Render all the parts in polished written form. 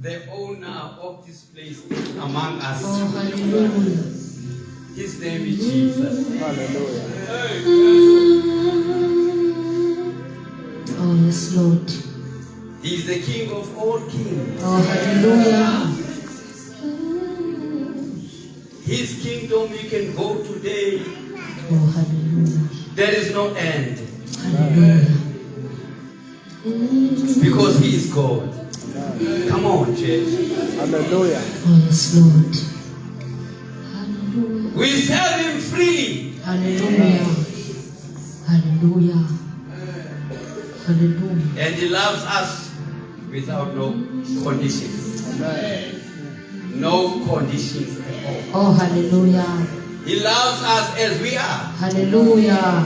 The owner of this place is among us. Oh, hallelujah. His name is Jesus. Hallelujah. Oh, yes, Lord. He is the King of all kings. Oh, hallelujah. His kingdom you can go today. Oh, hallelujah. There is no end. Hallelujah. Because He is God. Come on, church. Hallelujah. Oh, yes, Lord. Hallelujah. We serve Him freely. Hallelujah. Hallelujah. Hallelujah. And He loves us without no conditions. Amen. No conditions at all. Oh, hallelujah. He loves us as we are. Hallelujah.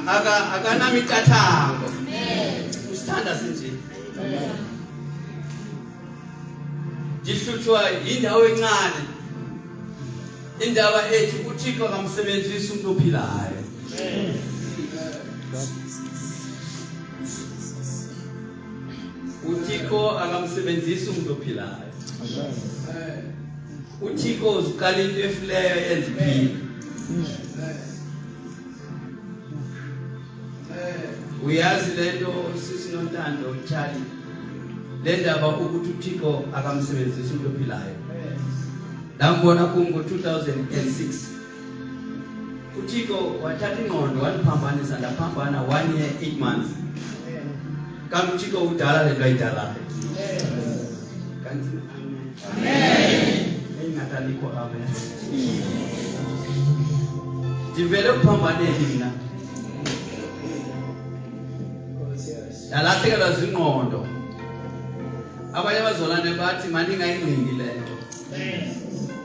Akana miqathango. Usithanda sinje. Jihluthwa indawo encane. Indaba ethi uThixo akamsebenzisi umuntu ophilayo. uThixo akamsebenzisi umuntu ophilayo. uThixo uziqala into efileyo yenza iphile. Uyazi lento sisi nontando Charlie. Le ndaba ukuthi uThixo akamsebenzisi umuntu ophilayo. Ngibona kungo 2006. uThixo wathatha ingqondo waliphambanisa ndaphambana 1 year 8 months. Kanti uThixo udala lento ayidala. Kanti amen. Engathalikho amen. Divele ukuphambaneni mina. Nalahlekelwa zingqondo. Abanye bazolane bathi mani ngayingqingi lento.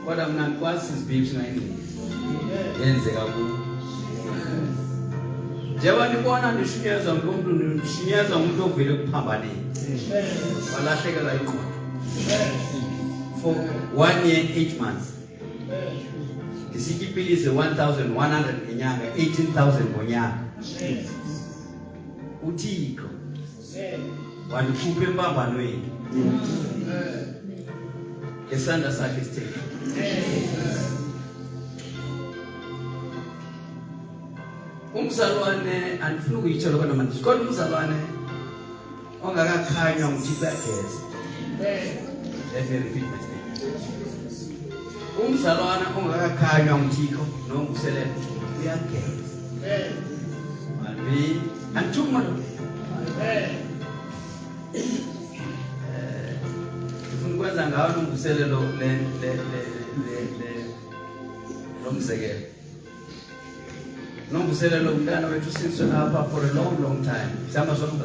Kodwa mina ngikwazi isibhithi ngayingqingi. Yenzeka kubo. Njengoba nibona nishunyezwa umuntu nishunyezwa umuntu ovele kuphambaneni. Walahlekelwa ingqondo. For 1 year 8 months. Isikipilise 1,100 ngenyanga, 18,000 ngonyaka. uThixo wanikhupha empambanweni. Ngesandla sakhe isithembu. Umzalwane andifuna ukuyitsho lokho namanje. Kodwa umzalwane ongakakhanywa nguThixo yageza. Let me repeat my statement. Umzalwane ongakakhanywa nguThixo noma uselele uyageza. Nali antuma ufuna ukwenza ngawo nomvuselelo lo msekelo nomvuselelo umntana wethu siswe lapha for a long time sihamba sonke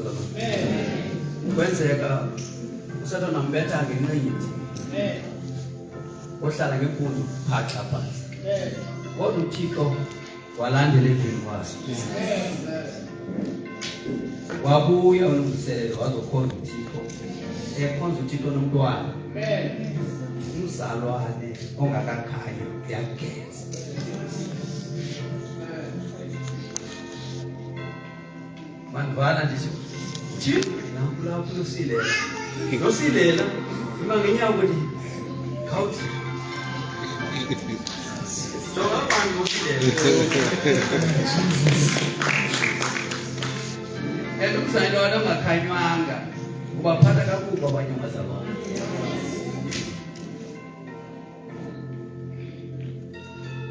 kwenzeka usathana nambetha ngenqindi ohlala ngemfundo phaxa phansi kodwa uThixo walandela endlini kwakhe wabuya unomvuselelo wazokhonza uThixo ekhonza uThixo nomntwana umzalwane ongakakhanyi uyageza manvala ndithi Thixo lapho usilela uma ngenyawo ndi khawuthi jonga abantu usilela umzalwane ongakhanywanga ubaphatha kakubi abanye abazalwane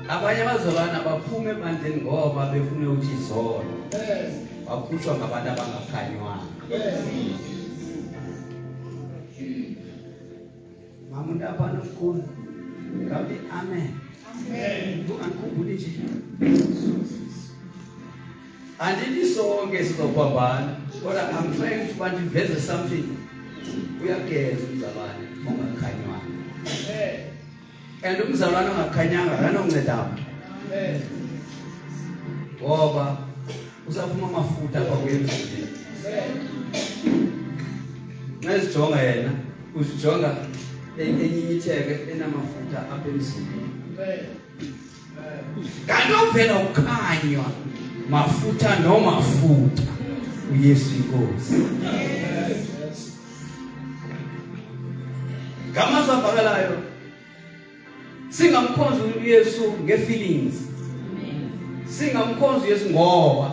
abanye abazalwane abaphume ebandleni ngoba befuna ukuthi izolo bakhutshwa ngabantu abangakhanywanga mamuntu apana mkhulu ngabe amen ungakhumbuli nje andithi sonke sizophambana kodwa I'm trying to mandiveze something uyageza umzalwane ongakhanywanga and umzalwane ongakhanyanga akanokuncedanga ngoba usaphuma amafutha kwakwemzini nesijonga yena usijonga enyinyitheke enamafutha apha emzimbeni kanti ovela ukhanywa mafutha nomafutha uYesu inkosi ngamazwi avakalayo singamkhonzi uYesu nge-feelings singamkhonzi uYesu ngoba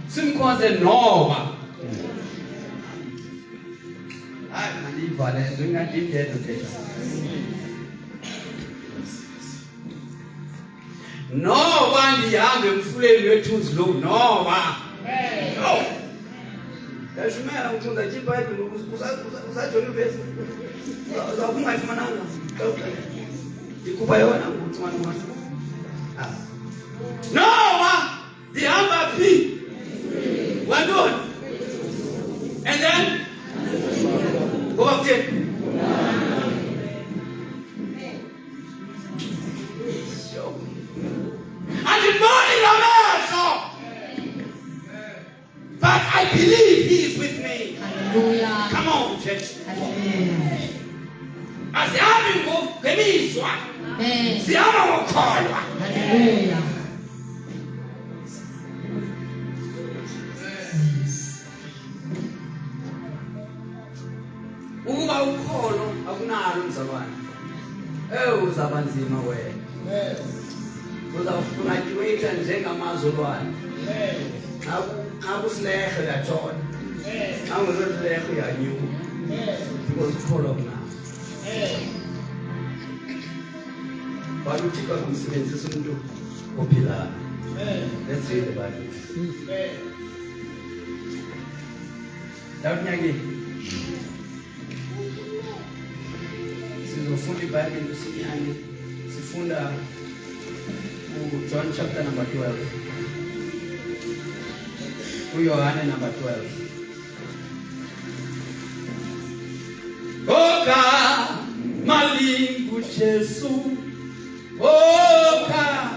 simkhonze noba hayi mandivale ngingandindedo thetha noba ndihambe emfuleni wethunzi lo noba yashumela ukufunda iBhayibheli usajona ivesi uzawungayifumananga ikuba yona ukuthi manje noba ndihamba phi wantoni and then ngoba kutheni andiboni namehlo but I believe he is with me. Hallelujah. Come on, church. Hallelujah. Asihambi ngemizwa Amen. sihamba ngokholwa. Hallelujah. Ukuba ukholo akunalo umzalwane uzaba nzima wena uzawufuna iwetha njengamazolwane xa kusilehe uyatshona xa ungezolilehe uyanyuka because ukholwa kunalo but uThixo akumsebenzisa umuntu ophilayo. Let's read the Bible. Dakunyakeni sizofunda iBhayibheli usinyane sifunda John chapter number 12 uYohane number 12 Oka malingu Jesu Oka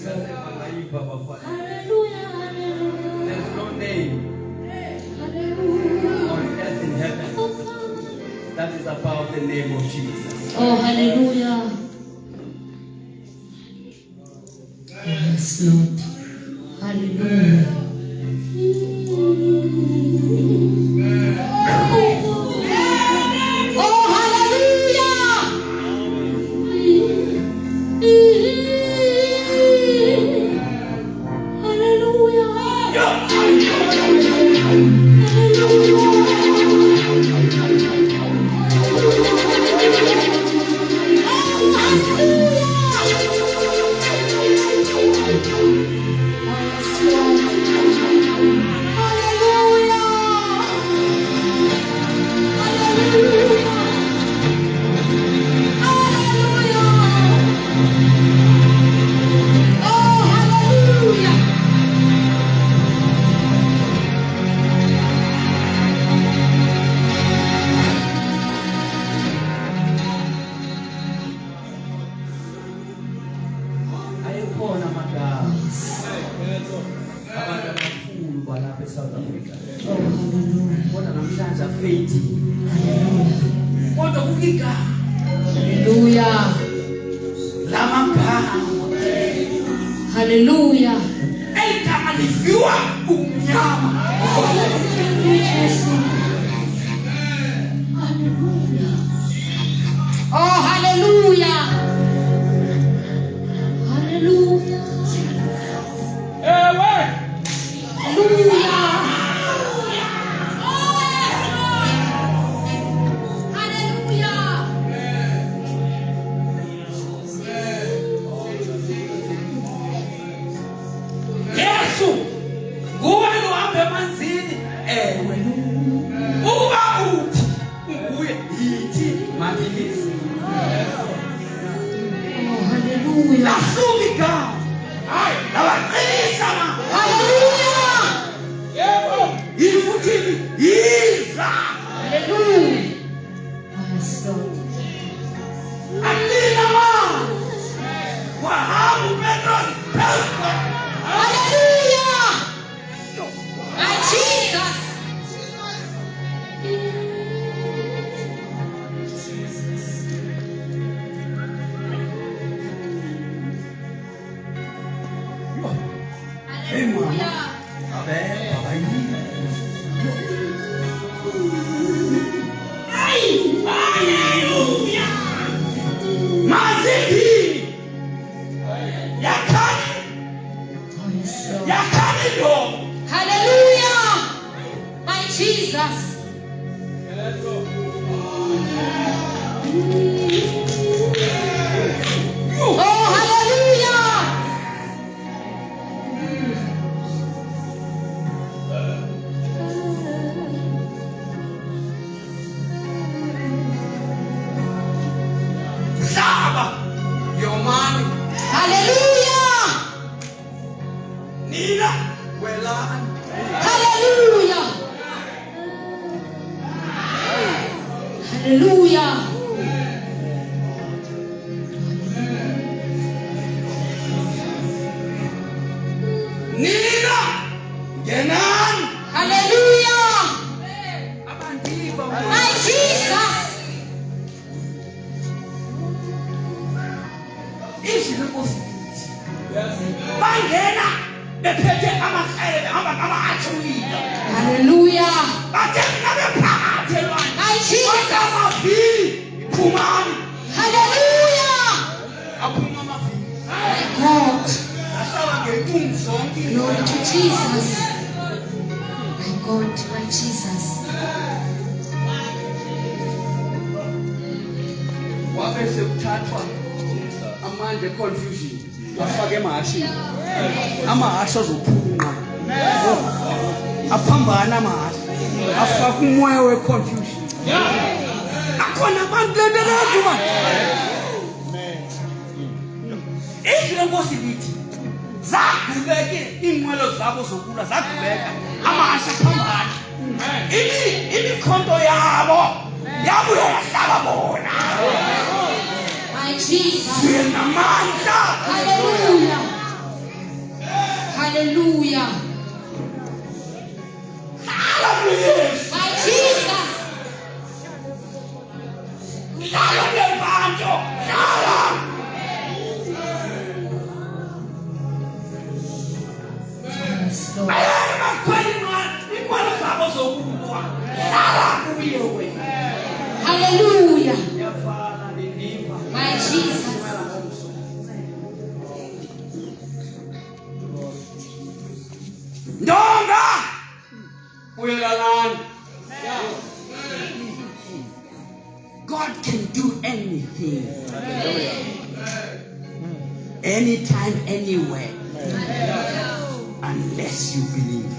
Hallelujah. Hallelujah. There's no name Hallelujah. on earth in heaven that is above the name of Jesus. Oh, hallelujah. Yes, Lord. Hallelujah. Oh, hallelujah. Ayekhona amagama abantu abakhulu balapha eSouth Africa. Kodwa namhlanje afethi. Kodwa kukigama Hallelujah. lamagama Hallelujah. igama liviwa umnyama. Oh, hallelujah. Hallelujah. Hallelujah. Hallelujah. Yesu nguwe lohamba emanzini ewe uba uthi nguye yithi maphilisi Oh, hallelujah. lasuka igama hayi lawaqinisa na Hallelujah. yifuthi yiza Hallelujah. Yes, Lord. alina manje wahamba uPetros phezulu. Hallelujah. My Jesus. Hey mama, abe baba yini? Hallelujah. Maziki. Yakani, Oh, yes, Lord. yakani do. Hallelujah. My Jesus. Oh, hallelujah. Saba, yomani, Hallelujah. nina, welani. Hallelujah. Hallelujah. Nina, genani. Hallelujah. Abandiva. My Jesus. Izinkosi. Bangena bephethe amakhaya behamba ngama-athulile. Hallelujah. Bathe mina bephathe lwana. My Jesus. Amavili, phumani. Hallelujah. Aphuma amavili. My God. Ahlala ngentungu zonke. Glory to Jesus. My God, my Jesus. Wabe sekuthathwa amanje confusion. Wafaka emahashini. Amahasha azophunqa. Aphambana amahasha. Afaka umoya we-confusion. Akhona abantu lendelezo manje. Izinkosi lithi zagubeke inqwelo zabo zokulwa zagubeka amahasha phambana. Imikhonto yabo yabuye yahlala bona. My Jesus. Sinamandla. Hallelujah. Hallelujah. My Jesus. Yes, Lord. Hallelujah. My Jesus. Ndonga uyalalana. God can do anything, anytime, anywhere, unless you believe.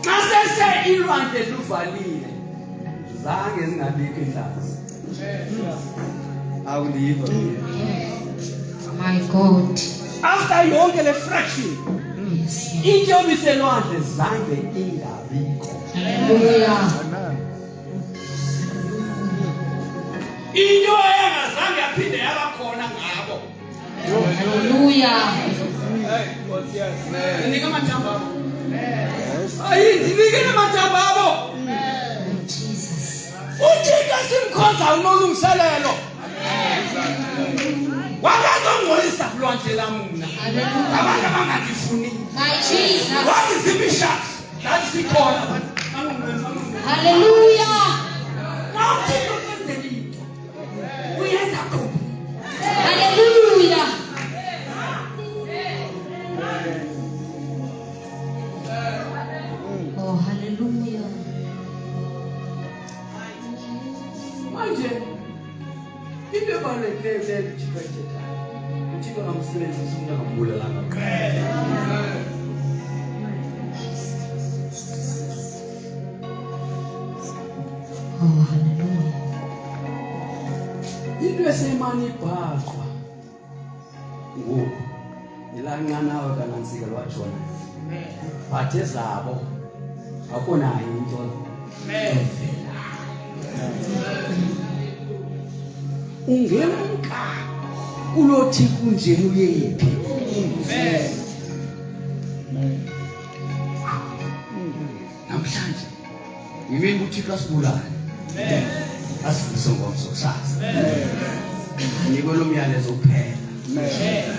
Masese ilwandle luvalile, zange zingabikho inhlanzi. I will leave here. My God. After yonke le fraction, Yes. into biselwandle zange ingabikho. Hallelujah. Into engazange yaphinde yabakhona ngabo. Hallelujah. Ndika mathambo abo. Ayi ndinike namathambo abo. Jesus. uThixo simkhonza unolungiselelo. Wakazongcolisa kulwandle lamuna. Hallelujah. Abantu abangangifuni. My Jesus. Wazizibisha. Zasikhona. Hallelujah. Nawuthixo kwenzela into. Uyenza kuphi? Hallelujah. Oh, hallelujah. Manje into ebalulekileyo leyo uThixo ayithethayo. uThixo angamsebenzisa umuntu angambulalanga. Oh, hallelujah. Into esemane ibhaqwa ngoku ilanqanawe kanantsika lwajona. Bathe zabo akunayo into evela. Ungemka kulothi kunje uyephi. Namhlanje yimini uThixo asibulale. Asifundise ngomso kusasa. Nikwe lo myalezo uphela.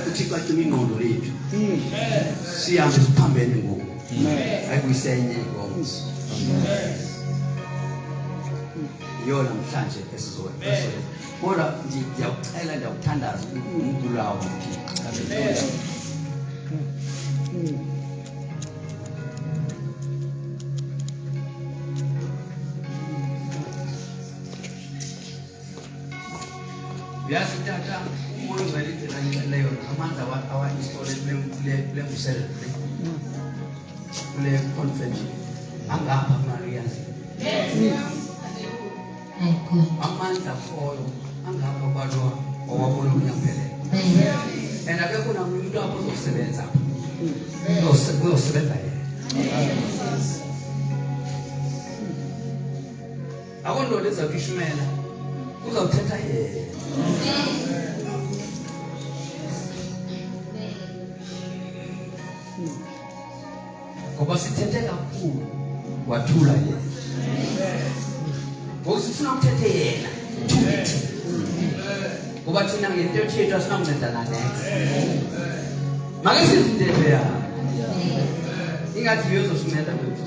uThixo acima ingqondo lethu. Sihambe siphambene ngoku. Ayikuyisenye ngomso. Yona namhlanje esizowenza. Kodwa ngiyacela ndiyakuthandaza uNkulunkulu uThixo. Hallelujah. Vyasithatha umoya ongcwele ngiceleyo amandla awa-installe kule ngusele kule conference angapha Mariyazi. My God. Amandla akhoyo angapha kwalo owabona unyaphelele. And akekho namuntu apho uzosebenza uzosebenza yena. Akondoda ezakishumela uzawuthetha yena. Ngoba sithethe kakhulu wathula yena. Ngoba sifuna ukuthethe yena. Ngoba thina ngento yethu asinakuncedana naye. Make sizindebe ya. Ingathi uyozosimela bethu.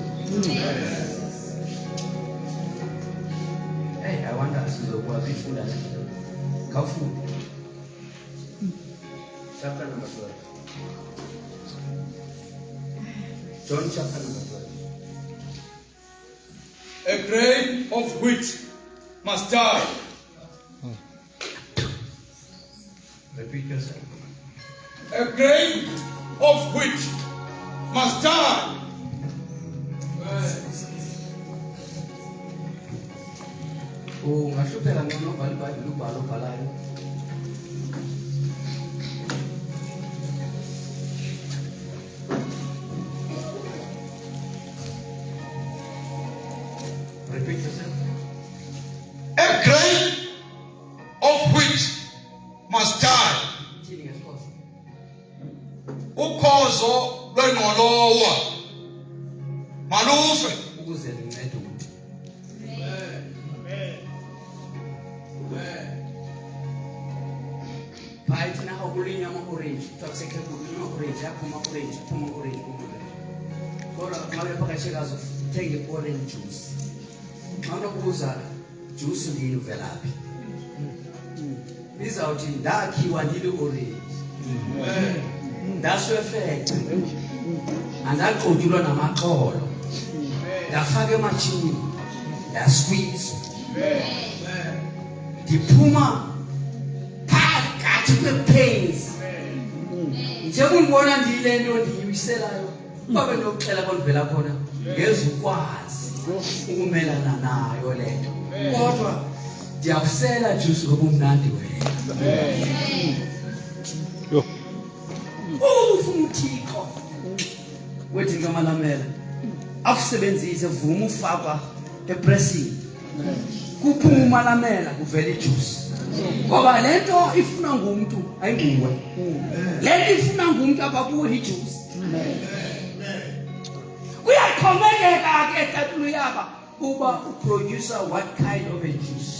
Hey, I wonder sizokwazi ifunda le. Kawufunda. Chapter number 12. John chapter number 12. A grain of wheat must die. Repeat yourself. A grain of wheat must die. Ungahlupheka ngcono ubhalo ubhalayo. Repeat yourself. A grain uhlazo lwengqolowa malufe ukuze lincede umuntu. Bayithi na ukulinywa ama-orange, takuseke kulinywa ama-orange, yaphuma orange, phuma orange. Kodwa xa bephakashekazo uthenge i-orange juice. Xa unokubuza juice ndini uvelaphi? Izawuthi ndakhiwa ndili-orange. Ndaswefeca. Andaqotyulwa namaxolo. Ndafaka ematshini. Ndasqueeze. Ndiphuma phakathi kwe-pains. Njengokubona ndiyile nto ndiyibiselayo, babe nokuxela kondivela khona, ngezukwazi ukumelana nayo le nto. Kodwa ndiyakusela juice ngoba umnandi wena. Ufuna uThixo wethi ngamalamela akusebenzise vuma ufakwa epressini. Kuphuma umalamela kuvela ijuice. Ngoba lento ifuna ngumuntu ayinguwe. Lento ifuna ngumuntu abakuwe ijuice. Kuyaxhomekeka ke etatulu yaba uba uproducer what kind of a juice.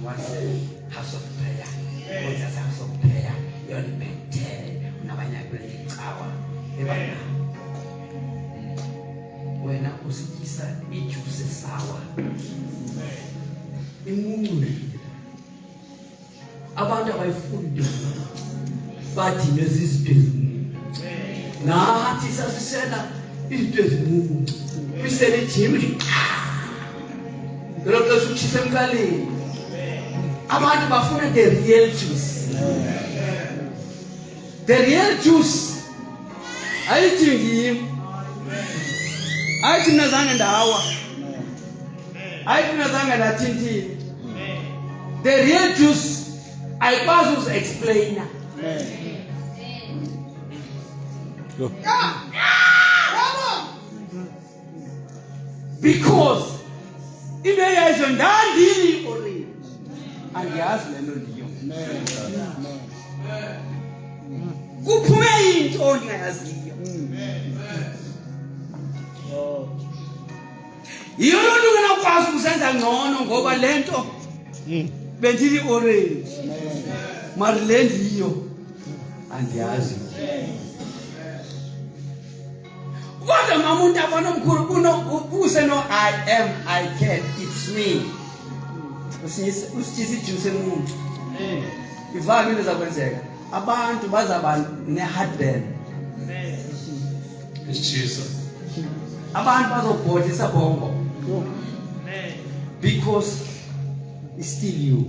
What's a house of prayer? What's a house of prayer? You're the better. Unabanya kwenye kawa. Ebana. Wena usikisa ijuice sawa. Imuni. Abantu abayifundi. Bathi nezizitwe. Nathi sasisela izitwe ezimungu. Bisele gym. Lokho usuchise emkaleni. Abantu bafuna the real juice. The real juice. Ayithi ngiyimi. Ayithi nazange ndawa. Ayithi nazange ndathintini. The real juice ayikwazi ukuexplaina. Because into yayizo ndandili orange. Angiyazi lento ndiyo. Kuphume into ongayaziyo. Yiyo lonto ungenakwazi ukusenza ngcono ngoba lento bendili orange. Mari le ndiyo angiyazi. Kodwa mama umuntu abona omkhulu kuse no I am, I can, it's me. Usithisa ijuice emuntu. Ivaka into zakwenzeka. Abantu bazaba ne-heartburn. Jesus. Abantu bazobhodisa bongo. Because it's still you.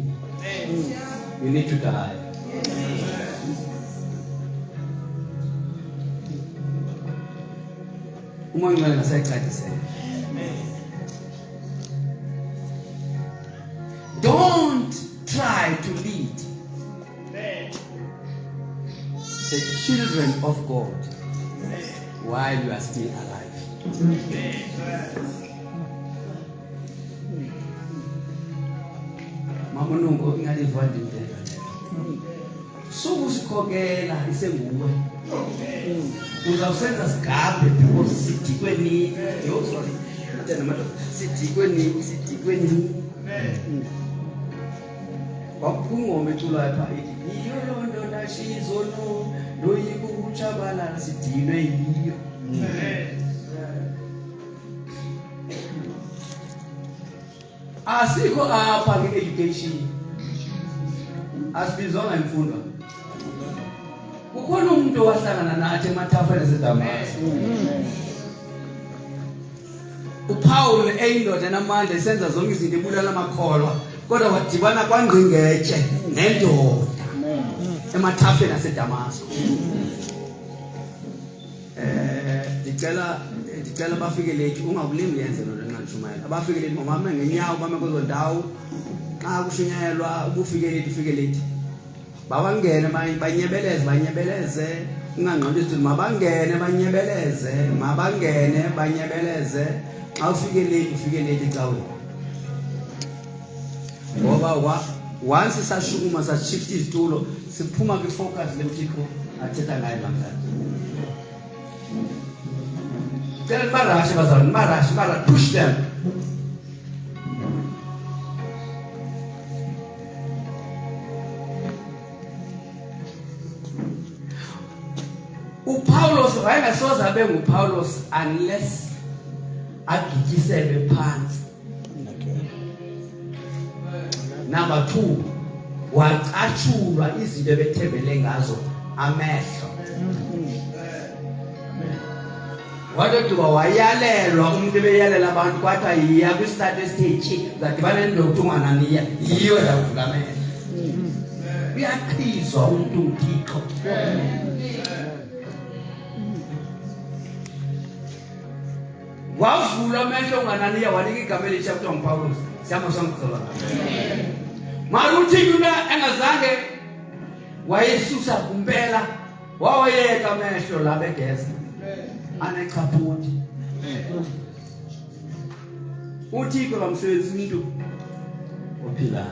You need to die. Umoya ngasayixadisela. Don't try to lead the children of God while you are still alive. Mama nongo ingaliva ndindela. Sokusikhokela isenguwe. Uzawusenza sigabe because sidikwe nini. Yo sorry. Athana madoda. Sidikwe nini. Wakungoma ecula lapha ithi iyo lonto ndashizo no loyiko ukuchabalala sidinwe yiyo. Asikho apha nge-education. Asibizwanga imfundo. Kukhona umuntu owahlangana nathi emathafeni eseDamascus. uPaul eyindoda enamandla esenza zonke izinto ebulala amakholwa kodwa wadibana kwangqingetshe nendoda emathafeni aseDamascus. Ndicela abafikeleli ungakulimi yenze loo nto nxalishumayela. Abafikeleli mama ngenyawo bame kwezo ndawo xa kushunyayelwa ubufikeleli bawangene banyebeleze ungangqondi isithi mabangene banyebeleze xa ufikeleli caweni. ngoba once sashukuma sashift izitulo siphuma kwi-focus leMthixo athetha ngayo namhlanje. Cela nibarashi bazalwane, nibarashi, push them. uPaulos wayengasoze abe nguPaulos unless agityiselwe phansi. Number 2, wacatshulwa izinto ebethembele ngazo amehlo. Wadoduba wayalelwa umuntu ebeyalela abantu kwathiwa yiya kwi-start stage zadibana nendoda ungananiya yiyo zavuka amehlo. Uyaqhizwa umuntu uThixo. Wavula amehlo ungananiya wanika igama elisha kuthiwa nguPaulos. Siyama samkhulwa. Maluthi kuna engazange wayesusa kumpela wawayeka amehlo la begeza. Anechaphuti. uThixo lamsebenzi umuntu ophilayo.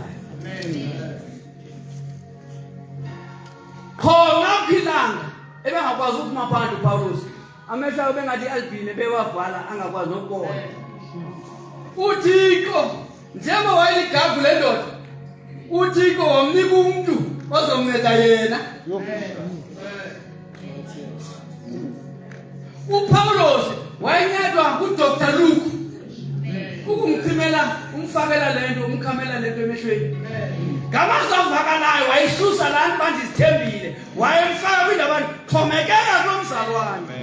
Khona philanga ebengakwazi ukuma phansi uPaulos. Amehlo bengathi albine bewavala angakwazi ukubona. uThixo njengoba wayeligagu lendoda, uThixo wamnika umuntu ozomnceda yena. uPaulos wayenyedwa nguDr. Luke ukumchimela umfakela lento umkhamela lento emehlweni. Ngamazavakalayo wayisusa lana abantu izithembile wayemfaka kwindaba xhomekeka nomzalwane.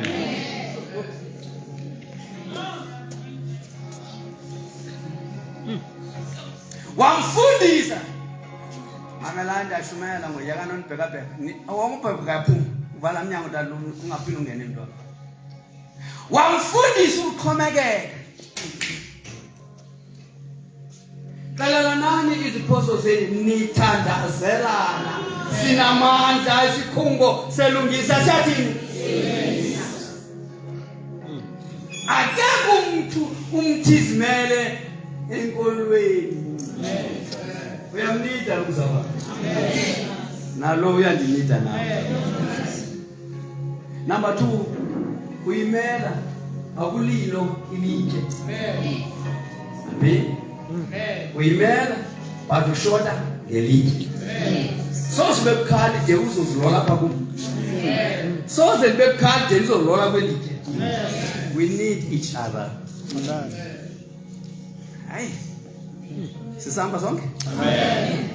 Wamfundisa amelanda shumela ngoyaka nonibhekabheka awongubheka kaphuma uvala umnyango dalo ungaphinde ungene emntwana. Wamfundisa ukuxhomekeka. Xelelanani iziphoso zenu nithandazelana. Sinamandla isikhungo selungisa siyathini? Akekho umuntu umthizimele enkolweni. Uyamnida umzaba. Nalo uyandinida nawe. Number 2, uyimela akulilo ilitshe. Uyimela badushoda ngelitshe. Soze bebukhali de uzozilola apha kum. Soze bebukhali de uzozilola kwelitshe. We need each other. Hayi. Sisamba sonke? Amen.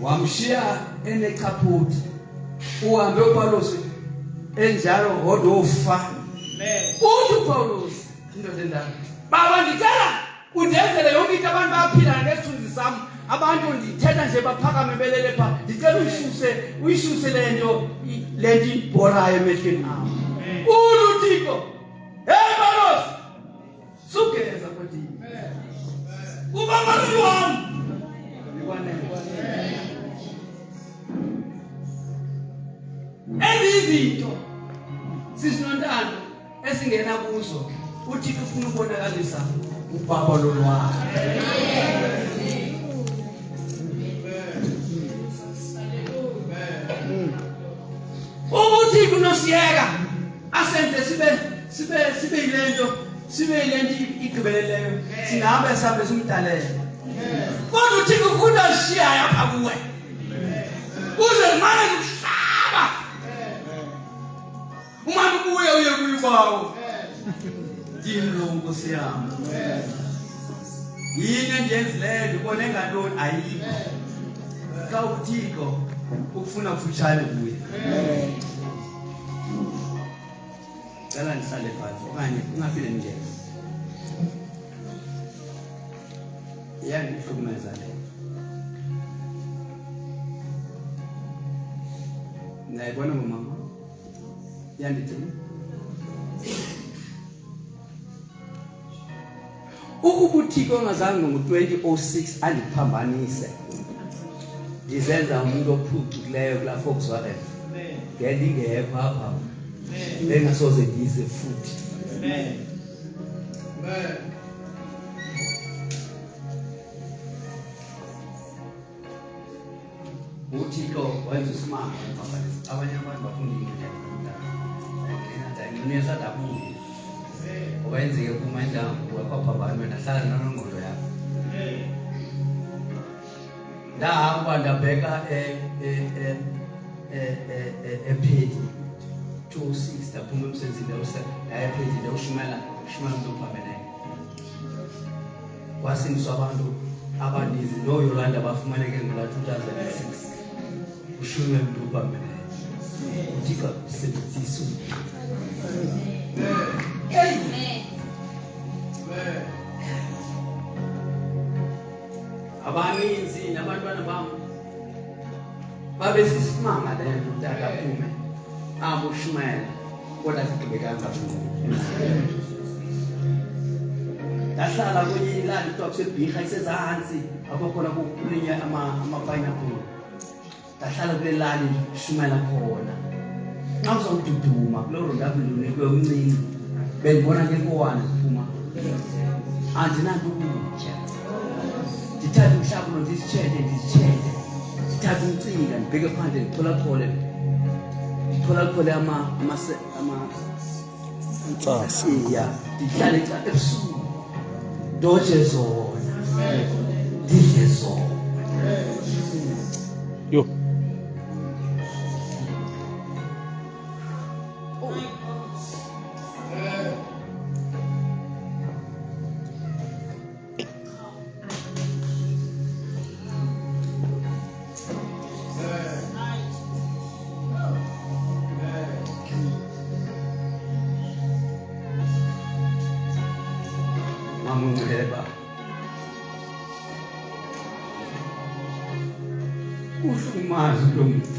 Wamshiya enechaphuti. Uhambe uPaulos enjalo hodofa. Uthi uPaulos indoda endala. Baba ndicela undenzele yonke into abantu bayaphila ngesithunzi sami. Abantu ndithetha nje baphakame belele pha. Ndicela uyishuse lento ibhorayo emehlweni ami. uThixo. Hey Paulos. Sugeza kodwa. Ubaba wami. Izinto sisinontando esingena kuzo uThixo ufuna ukubonakalisa ubaba lolwakhe. uThixo nosiyeka asenze sibe yilento igqibeleleyo singahamba sihambe simdalela. Kodwa uThixo ufuna ushiya yapha kuwe. Uze manje ukuhlaba. Uma ubuye uye kuyibawo. Ndimlungu siyama. Yini endiyenzileyo ndibone ngantoni ayikho. Xa uThixo ukufuna kufutshane kuye. Cela ndihlale phansi okanye ungaphinde nje. Yandihlukumeza le. Nayibona ngomama. Yandithini? Ukuba uThixo ongazange ngo-2006 andiphambanise. Ndizenza umuntu ophucukileyo kula Volkswagen. Ngendingekho apha. Bengasoze ndize futhi. uThixo wenza isimanga emphakathini abanye abantu bafunda into ngiyenza dabuka okwenzeke kumandla wakhapha abantu wena hlala nongqondo yakho ndahamba ndabheka ephedi 206 ndaphuma emsebenzini ephedi ndawushumela umuntu ophamene wasindiswa abantu abaninzi noYolanda bafumaneke ngola 2006 ushume umuntu ophamene uThixo sebenzisa abaninzi nabantwana bam babesisimanga lento akaphume abushumayela kodwa sigqibekanga ndahlala kwenye ilali kuthiwa kusebhinqa isezantsi apho khona kulinywa amapineapple ndahlala kule lali shumela khona xa uzawududuma kuloo rondavulinikwe umncini bendibona ngenkowane ziphuma andinanto ukutya ndithathe umhlabulo ndizitshele ndithathe umcinga ndibheke phandle nditholakole amatsasiya ndihlale ebusuku ndoje zona ndidle zona yo Mamungeba ufumazi lo muntu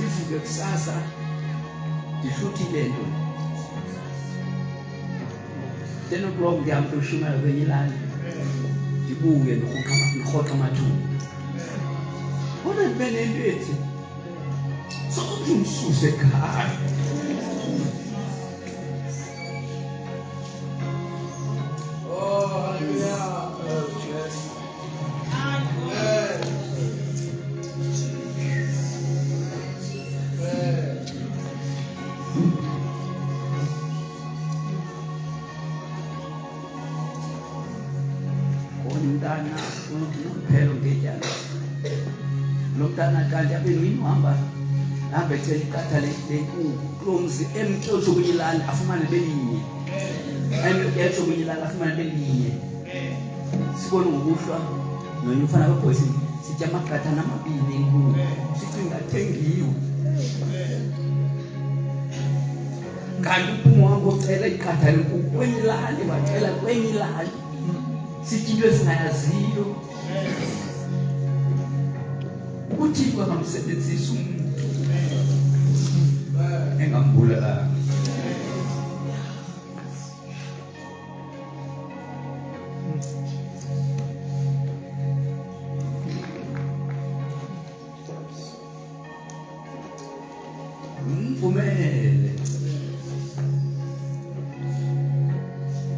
ivuke kusasa ndihlutile nto then o'clock ngiyamhlushumela kwenye ilali ndibuke nirhoxa amathuba kodwa ndibe nento ethi sokuthi umsuse ekhaya umntana uphelo ngejana lo mntana kanti abe noyihamba hamba ethela iqatha lenkuklomuzi emtshosho kwenye ilali afumane belinye emtshosho kwenye ilali afumane belinye sibone ngokuhlwa nonye ufana kwebhoyisi sitya amaqatha namabini enkulu sicinga athengiwe kanti uphumo wangu ocela iqatha lenkukhu kwenye ilali wacela kwenye ilali sikinto esingayaziyo uThixo akamsebenzisa umuntu engambulala umvumele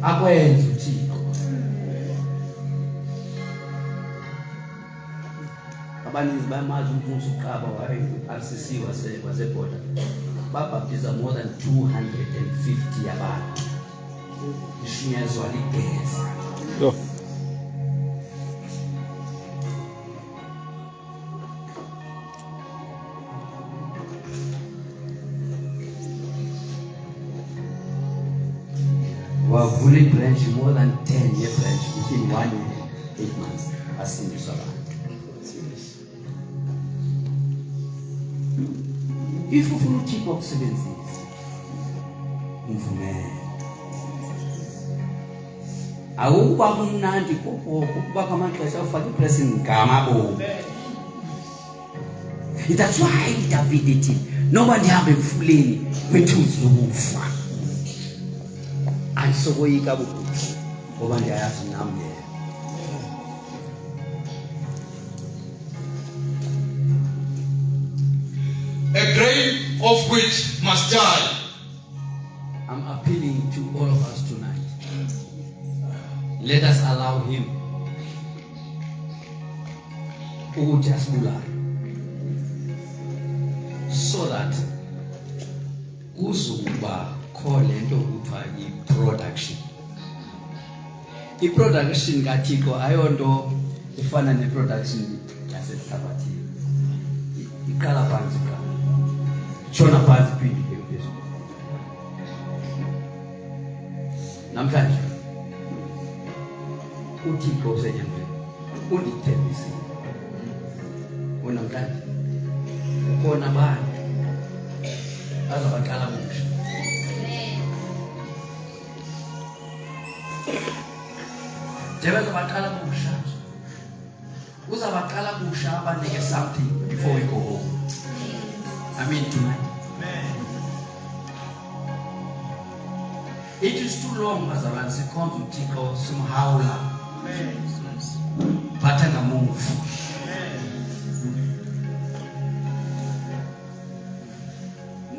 akwenza uThixo abaninzi bayamazi umfundisi uQaba RCC wasebhoda babhaptiza more than 250 yabantu ishunyezwa ligeza yo wavula branch more than 10 year branch within 1 year 8 months asindiswa abantu. If ufuna uThixo ukusebenzisa umvumele awukuba kumnandi kuba kwamaxesha ufaka ipressing ngamabomu. That's why David ethi noba ndihambe emfuleni wethuzi lokufa andisokoyika bubuhle ngoba ndiyayazi nami yena. A grain of which must die. I'm appealing to all of us tonight. let us allow him ukuthi asibulale, so that kuzokuba khona lento okuthiwa i-production. I-production kaThixo ayonto efana ne-production yasehlabathini. Iqala phansi qala, shona phansi phinde phezulu. Namhlanje uThixo usenyangweni undithembisile. Namhlanje ukhona abantu azabaqala busha. Njeba zabaqala busha, uzabaqala busha abanike something before we go home. Amen tonight. It is too long as abantu sikhonza uThixo simhawula. Batha ngamuva.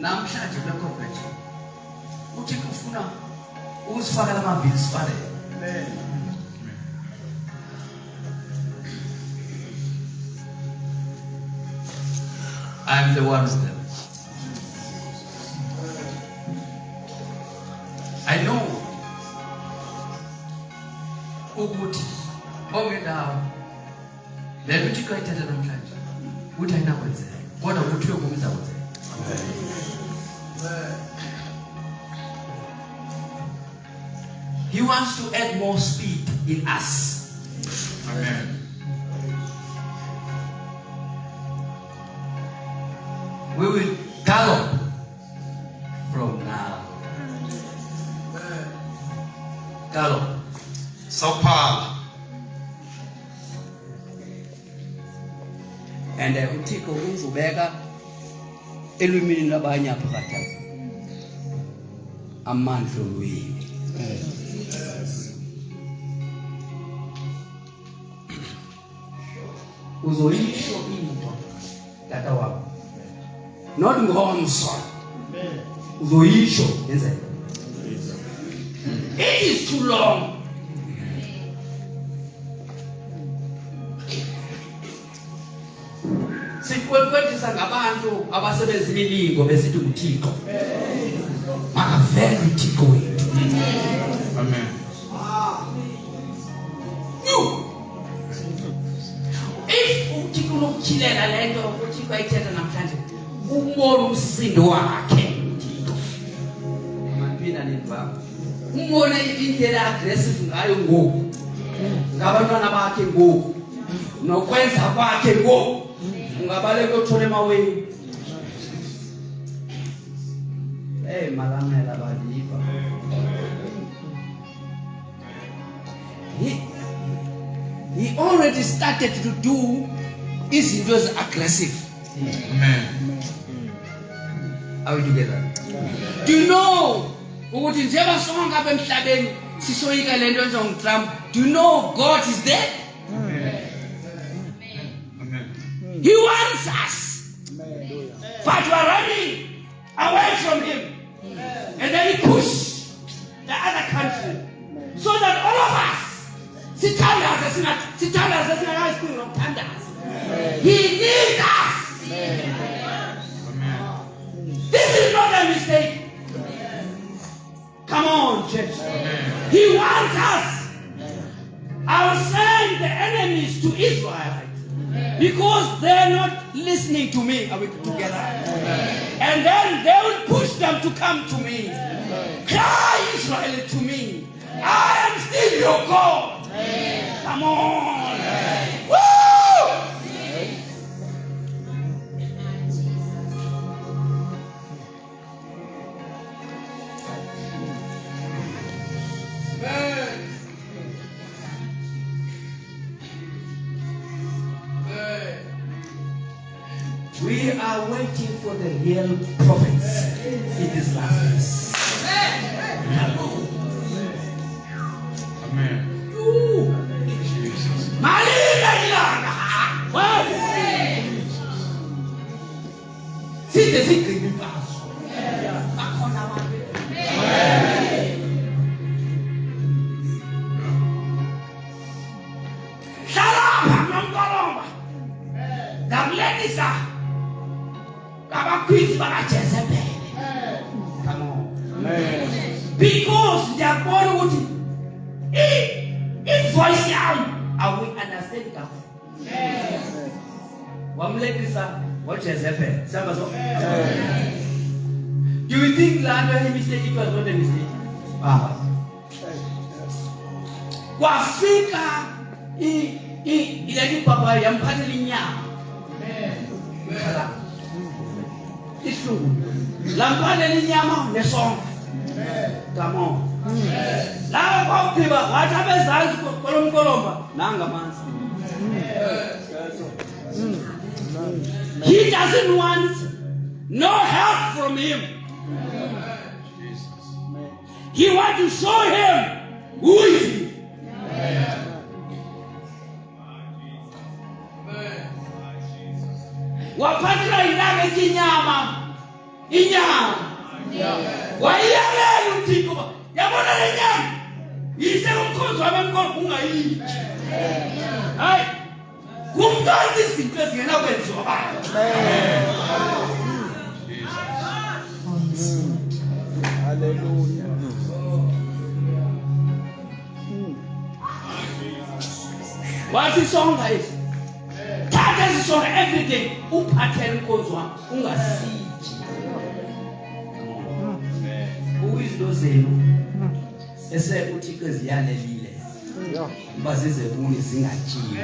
Namhlanje lokho phethe uthi ufuna usifaka lamavili sifale. Amen. I'm the one of them. I know ukuthi ongenawo le nto ikayithatha namhlanje uthi ayinakwenzeka kodwa ukuthi uyokubiza kwenzeka. He wants to add more speed in us. Amen. We will gallop from now. Gallop. Sawuphala. And uThixo uzobeka elwimini labanye aphakathi amandla olwimi. Uzoyisho into tata wabo. Not ngomso. Uzoyisho yenzeka. It is too long. Sikwekwetisa ngabantu abasebenza imilingo besithi uThixo. Makavele uThixo wethu. Amen. If uThixo lokukhilela lento uThixo ayithetha namhlanje, ubona umsindo wakhe uThixo. Amaphinda niva. Ubona indlela aggressive ngayo ngoku. Ngabantwana bakhe ngoku. Nokwenza kwakhe ngoku. Ungabaleka uthole emaweni. Malamela badiva. He already started to do izinto aggressive. Amen. Are we together? Do you know ukuthi njengoba sonke apha emhlabeni sisoyika lento enjong Trump, do you know God is there? Amen. He wants us. But we're running away from him. And then he pushed the other country so that all of us he needs us. This is not a mistake. Come on, church. He wants us. I was saying the enemies to Israel because they're not listening to me. Are we together? And then they will push them to come to me. Cry, Israel, to me. I am still your God. Come on. Woo! We are waiting for the real prophets in this last days. Amen. Jesus. Malika ilanga. Well. Sithe sigcina imfazo. Bakhona abantu. Lapha nomkolomba. Ngakuletisa. Abakhwisi bakaJezebeli. Come on. Because ndiyabona ukuthi i-voice yami awuyi-understand kakhulu. Wamletisa ngoJezebeli. Sihamba so. Do you think laa nto mistake it was not a mistake? Kwafika ile baba yamphathela inyama. Ihlungu. Lamphathela inyama nesongo. Come on. Lawa kwaphiwa wathi abezansi kolomkolomba nanga amanzi. He doesn't want no help from him. He wants to show him who is he. Wapatira indaba inyama. Wayelela uThixo. Yabona le nyama. Yise umkhosi wabemkhulu ungayithi. Hayi. Kumnkazi izinto ezingena kwenziwa abantu. Hallelujah. Wathi songa isi. Thatha isonga everything uphathele inkonzo wakho ungasiji. Uyizinto zenu ese uThixo ziyalelile. Bazize kuni zingatshiyi.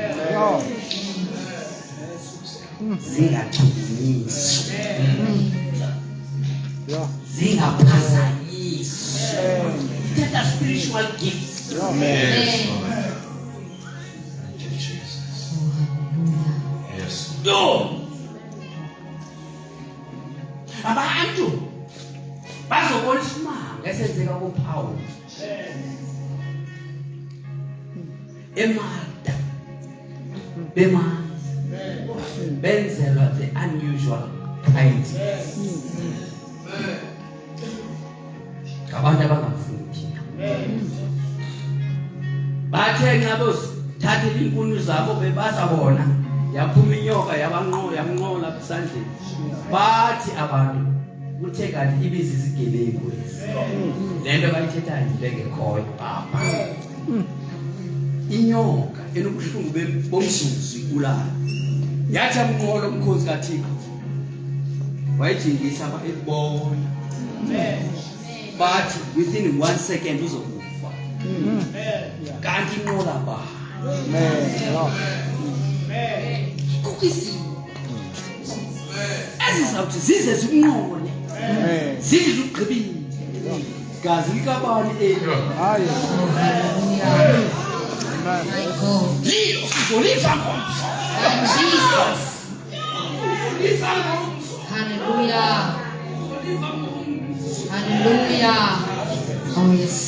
Zingachunyiswa. Zingaphazanyiswa. Take a spiritual gift. Yes, Lord. Thank you, Jesus. Yes. Yo. Abantu bazobona isimanga esenzeka kuPaul. Emalta. Benzelwa the unusual kind. Abantu abangafundi. Bathe nxa thatha inkuni zabo bebasa bona yaphuma inyoka yamnqola esandleni. Bathi abantu uthe kanti ibizi izigebengu lezi. Lento bayithethayo ngekhoyo papa. Inyoka enobuhlungu bomzuzu ikulala. Yathi amnqola umkhosi kaThixo. Wayijingisa ebona. But within 1 second uzokufa. Kanti inqola ba. Kukisi. Ezizawuthi zize zikunqole. Zize ugqibile. Gazi likabani Hayi. My God. Lizolifa ngomso. Jesus. Lifa ngomso. Hallelujah. Lifa ngomso. Hallelujah. Oh yes.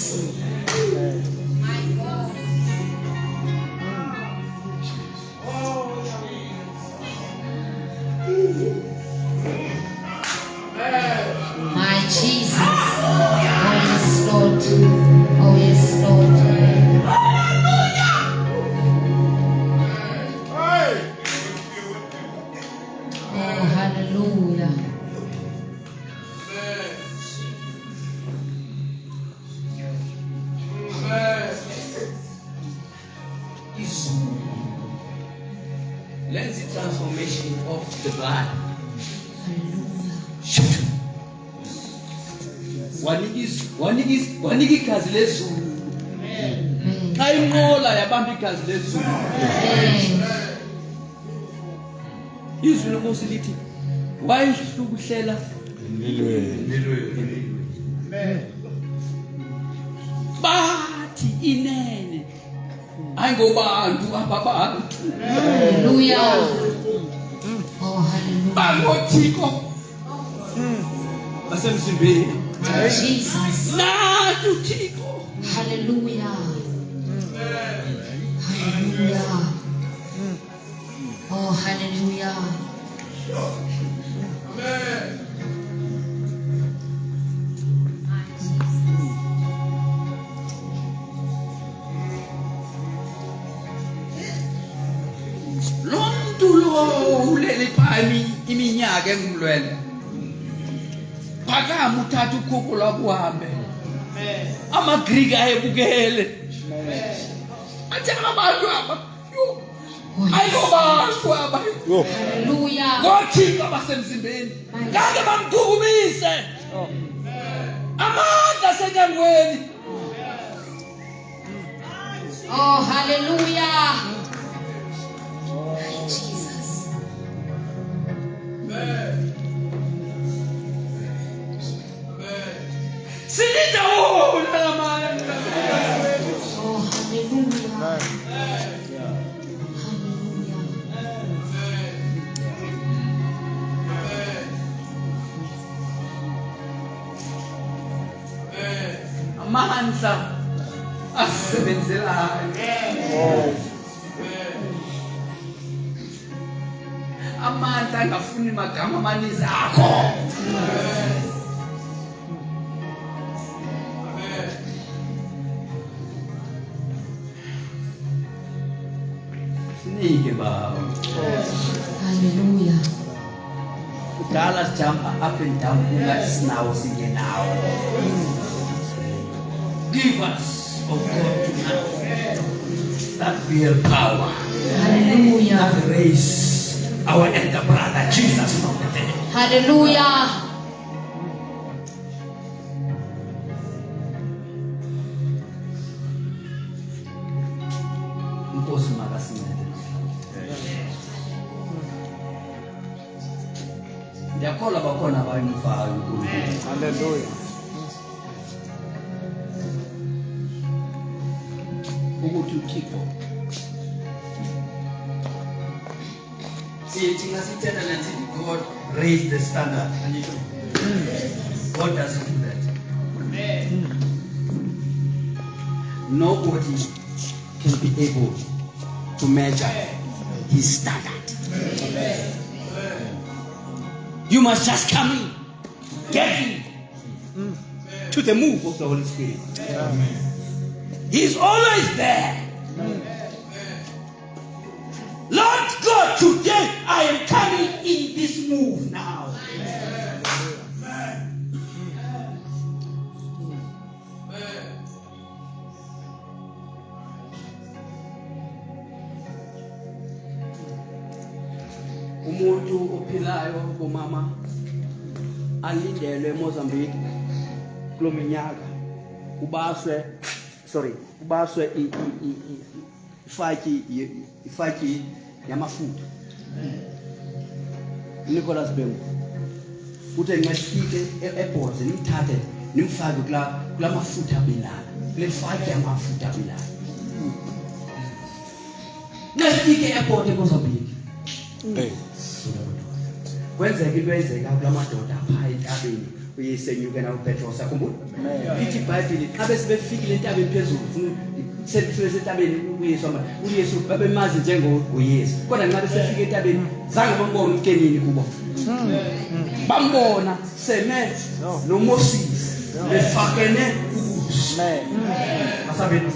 My Jesus. Oh yes, Lord. Oh yes, Lord. Oh, hallelujah. Let's see transformation of the blood. Waniki igazi lezulu. Xa inqola yabamba igazi lezulu. Izwi lomusi lithi wayihlukuhlela emlilweni. Bathi inene ayingobantu ababantu. Hallelujah. Oh, hallelujah. Bangothixo basemzimbeni. Jesus. Nathi uThixo. Hallelujah. Hallelujah. Oh, hallelujah. ulele phami iminyaka engumlwele phakama uthatha ukhukhu lwakho uhambe amaGreek ayebukele athi abantu aba ayibantu aba Hallelujah. ngothika basemzimbeni ngeke bamthukumise amandla senyangweni. Oh, hallelujah. Jesus. Sinita wona lamandla. Oh, hallelujah. Hallelujah. Amandla asebenzelayo. Amandla angafuni magama amaninzi akho. Sinike baba. Hallelujah. Kudala sijumpa up and down kungathi sinawo singenawo. Give us, oh God, tonight that real power. Hallelujah. That raise our elder brother Jesus from the dead. Hallelujah. Nkosi makasincede. Ndiyakholwa bakhona abayimfayo uNkulunkulu. Hallelujah. Ukuthi uThixo thina sithetha nathi God raise the standard. God doesn't do that. Nobody can be able to measure his standard. You must just come in, get in to the move of the Holy Spirit. He's always there. Lord God, today I am coming in this move now. Umuntu ophilayo bomama alindelwe eMozambique kulominyaka ubaswe ifaki yamafutha. Nicholas Bengu uthe nxesifike eAirport nimthathe nimfake kula mafutha abilana kule faki yamafutha abilana. Nxesifike eAirport eMozambique kwenzeka into eyenzeka kula madoda apha entabeni uyisenyuke na uPetros akhumbula ithi iBhayibheli xa besebefikile entabeni phezulu sefike entabeni uYesu babemazi njengoYesu kodwa nxa besefike entabeni zange bambone uKenini kubo bambona seme noMoses befakene ubuso asabeni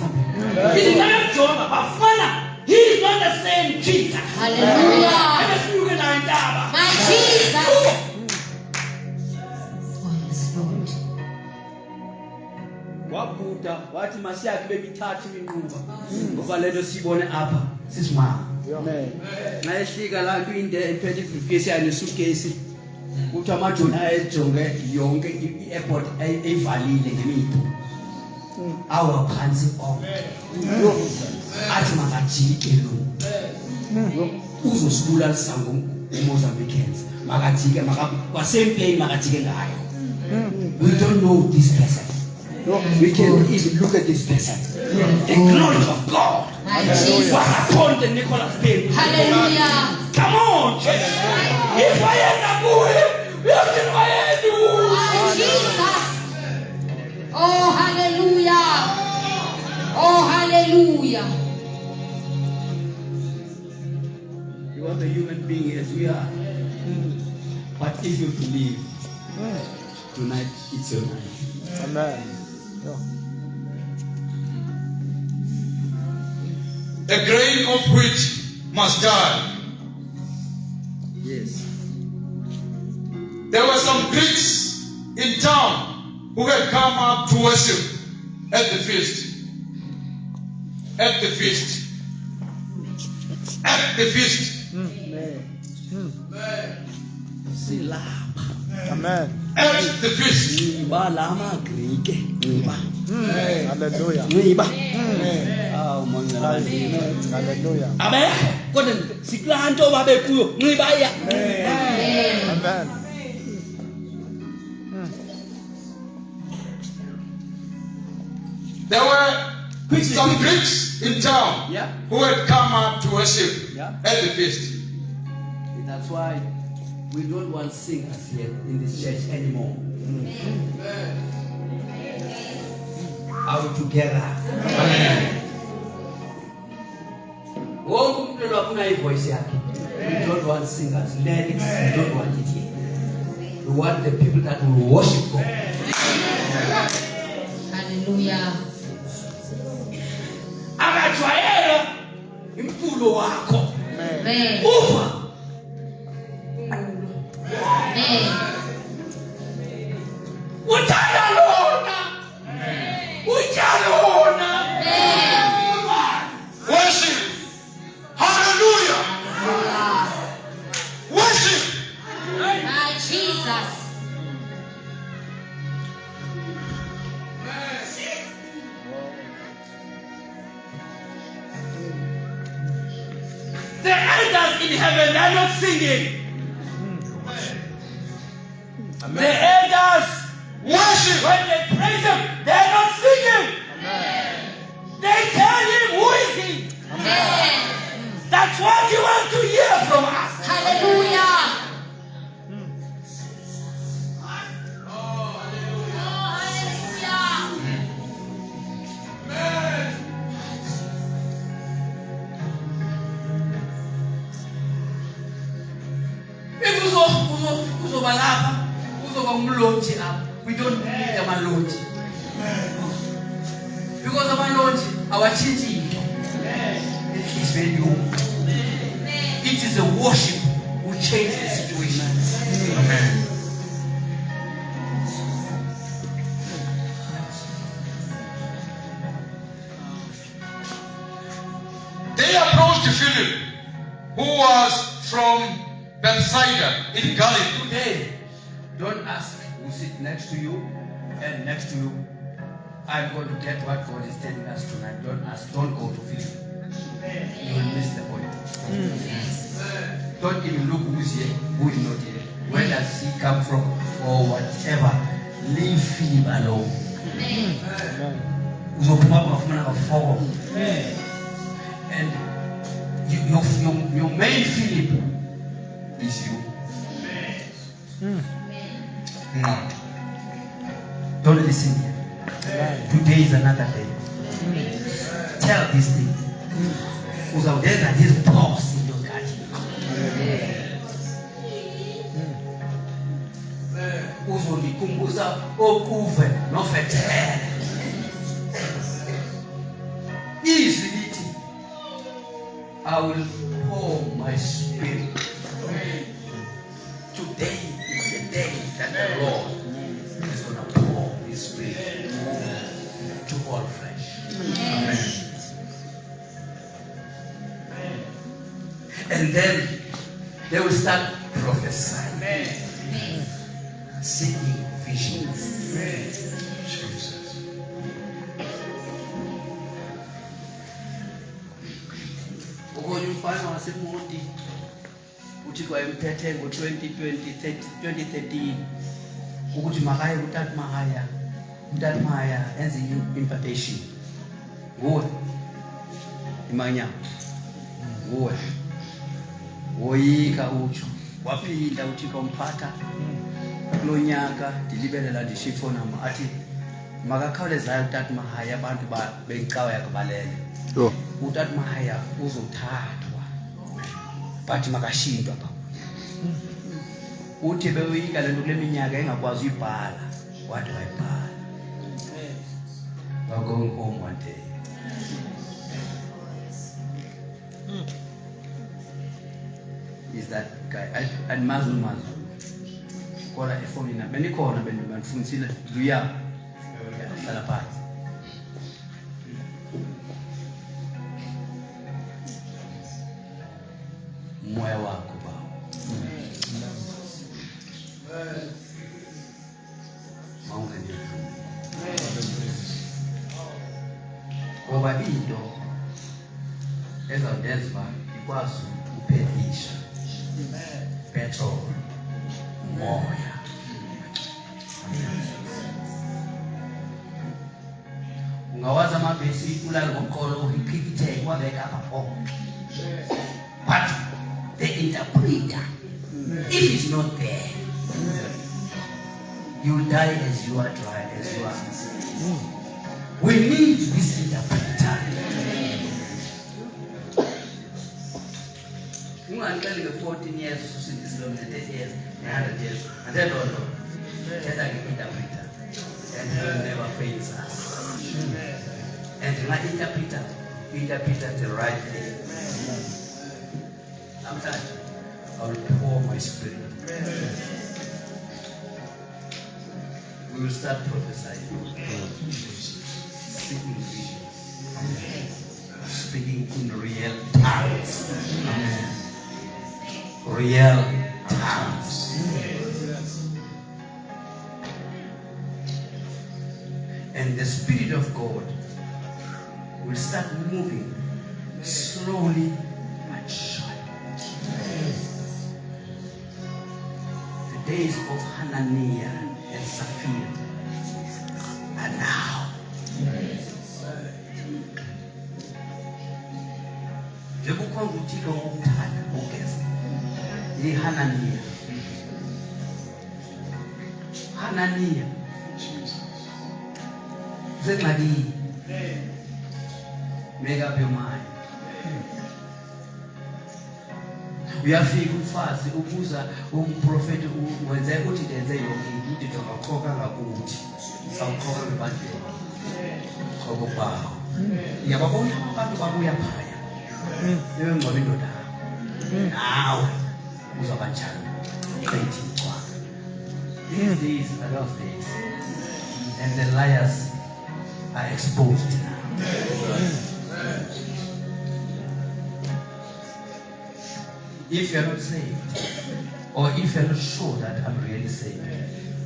ilingajonga bafana. He is not the same Jesus. Hallelujah. My Jesus. Oh, yes, Lord. Wabuda wathi masiyakhe bemithathu iminquba ngoba lento sibone apha sisimama. Nxa ehlika la nto inde ephethe ibriefcase yani suitcase uthi amaduna ayejonge yonke i-airport eyivalile ngemipho awa phansi onke athi makajike lo uzosibula lisango uMozambicans makajike kwasemplane makajike ngayo. We don't know this person. We can even look at this person. The glory of God was upon the Nicholas Bengu. Hallelujah. Come on, if I end up with you can Oh, Jesus. Oh, hallelujah. Oh, hallelujah. You are the human being as we are. But if you believe, tonight it's your night. Amen. The grain of wheat must die Yes. There were some Greeks in town who had come up to worship at the feast. At the feast. At the feast. Silapha. Amen. At the feast. Nxiba lama Grike. Nxiba. Hallelujah. Nxiba. Amen. Awu mongcela ndini. Hallelujah. Abe kodwa siklanto babe kuyo nxiba ya. Amen. There were some Greeks in town Yeah. who had come up to worship Yeah. at the feast. That's why we don't want singers here in this church anymore. Are we together? Wonke umuntu lwafuna ivoice yakhe. We don't want singers, lyrics, we don't want it here. We want the people that will worship God. Hallelujah. Akajwayela impulo wakho. Amen. Ufa. Amen. Uthanda lona. Utya lona. Worship. Hallelujah. Worship. My Jesus. The elders in heaven, they're not singing. The elders, Worship. when they praise him, they're not singing. They tell him, who is he? Amen. That's what you want to hear from us. Hallelujah. Oh, hallelujah. If uzoba lapha, uzoba umlonji apha. We don't need amalonji. Because amalonji awatshintshi into. It is very new. It is a worship who change the situation. Amen. They approached Philip, who was from Bethsaida in Galilee. Today, don't ask who sit next to you and next to you. I'm going to get what God is telling us tonight. Don't ask. Don't go to Philip. You will miss the point. Don't even look who's here, who is not here. Where does he come from or whatever. Leave Philip alone. Uzophuma bafuna ka-4. And your main Philip is you. Don't listen here. Today is another day. Tell this thing. Uzawudenza his boss in your garden. Uzondikhumbuza okuve nofethele. Izwi lithi, I will pour my spirit. Today is the day that the Lord is going to pour his spirit to all flesh. Amen. And then they will start prophesying, seeing visions. Jesus. Okunye umfana waseMonti uThixo wayemphethe ngo-2013 ukuthi makaye kuTata Mahaya. uTata Mahaya enze impartation. Nguwe imanyama, nguwe woyika utsho waphinda uThixo mphatha kulo nyaka ndilibelela ndishifonama athi makakhawulezayo uTata Mahaya abantu beyicawa yakhe balele. uTata Mahaya uzothathwa but makashintwa pha. Uthi beyoyika lento kule minyaka engakwazi uyibhala wathi wayibhala. We're going home one day. is that guy. And Mazu. Kola efonini na benikhona bendifunisile luya hlala phansi. Moya wakho Baba. Mawungene. Ngoba into ezawudenza ikwazi ukuphelisha petrol moya. Ungawaza amabhesi ulala ngomqolo uyiphikithe kwabeka apha. But the interpreter, if it's not there, you die as you are tried, as you are. We need this interpreter. You are telling 14 years, 30 years, 100 years, and then don't know. That's like an interpreter. And he will never fails us. And my interpreter the right thing. Sometimes I will pour my spirit. We will start prophesying. Speaking visions. Speaking in real tongues. Real tongues. And the Spirit of God will start moving slowly but surely. The days of Hananiah and Sapphira are now. Jekukhona uThixo ngokuthanda ugeza. Hananiah. Hananiah. Zengxaki. Make up your mind. Uyafika umfazi ubuza umprofeti wenze ukuthi denze yonke into ngakhoka ngakuthi. Sawukhoka ngebandla. Kokubaba. Yababona abantu babuya phaya. Lewe ngcono indoda. Nawe uzaba njani? Crazy kwa. These days are those days. And the liars are exposed now. If you are not saved, or if you are not sure that I'm really saved,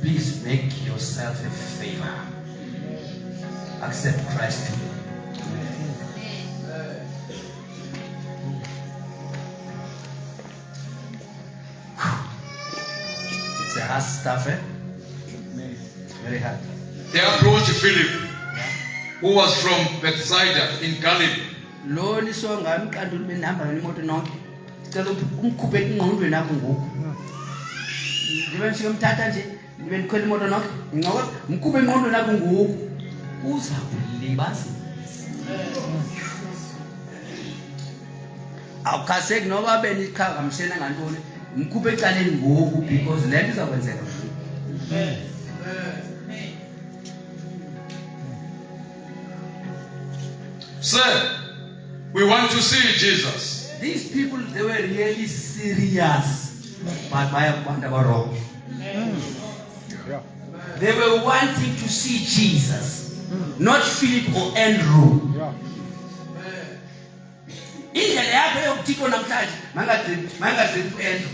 please make yourself a favor. Accept Christ today. It's a hard stuff, eh? Very hard. They approached Philip, who was from Bethsaida in Galilee. Loni songa umqanduli benihamba ngemoto nonke. Cela umkhuphe ingqondweni yakho ngoku. Ndibe ngisemthatha nje, ndibe ndikhwela imoto nonke. Ngicela umkhuphe ingqondweni yakho ngoku. Uza kulibaza. Awukhaseki noba beniqhagamshena ngantoni. Umkhuphe ecaleni ngoku because le nto izakwenzeka. Sir, we want to see Jesus. These people, they were really serious. But by a wrong. They were wanting to see Jesus, not Philip or Andrew. Indlela yakho yokuthiko namhlanje mangadrip Andrew.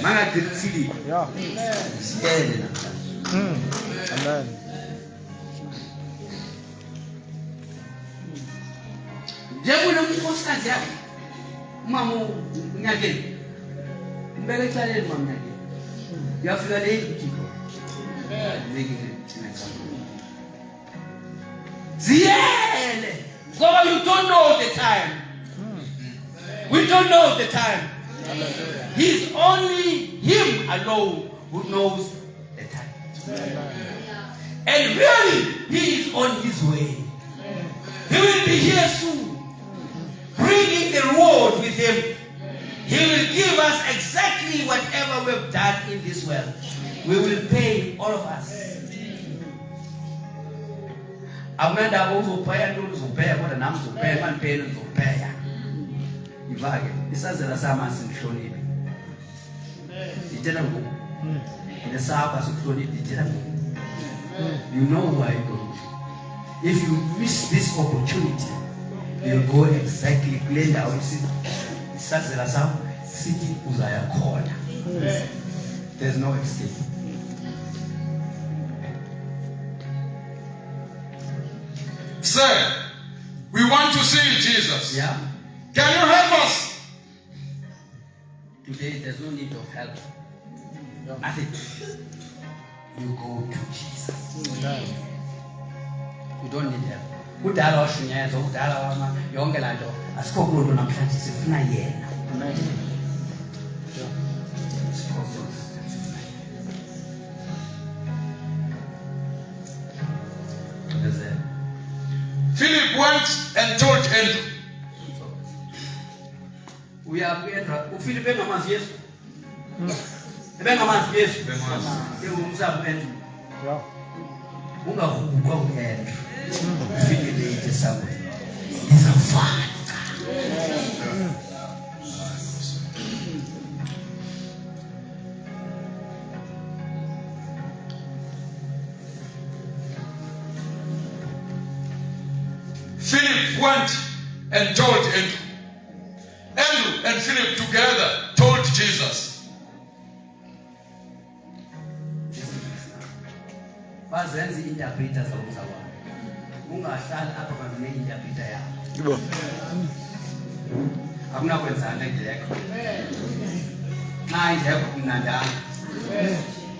Mangadrip Philip. Siyele namhlanje. Amen. Njengona unkosikazi yakho mama unyakeni. Mbele ecaleni mama unyakeni. Uyafika le uthiko. Ziyele. Ngoba you don't know the time. We don't know the time. He's only him alone who knows the time. And really, he is on his way. He will be here soon, bringing the reward with him. He will give us exactly whatever we've done in this world. We will pay, all of us. Amanda uzopaya ntoni uzopaya kodwa nami uzopaya manipeni uzopaya. Ivake isazela sama singihloniphe. Ditela ngoku. Nesapha sikuhloni ditela ngoku. You know why you go. If you miss this opportunity, you'll go exactly kule ndawo isazela sakho sithi uzaya khona. There's no escape. Sir, we want to see Jesus. Yeah. Can you help us? Today there's no need of help. Nothing. You go to Jesus. You don't need help. Kudala washunyezwa, kudala wama yonke la nto asikho kuluntu namhlanje sifuna yena. Philip went and told Andrew. Philip engamazi Yesu. Ebengamazi Yesu. Engumsabu Andrew. Yeah. Ungahubukwa uAndrew. Ufike somewhere. He's a fighter. Philip went and told Andrew. Andrew and Philip together told Jesus. Bazenza interpreter zomzawa. Ungahlali apha bantu ne-interpreter yakho. Akunakwenza ngekho. Xa ingekho kumnandanga.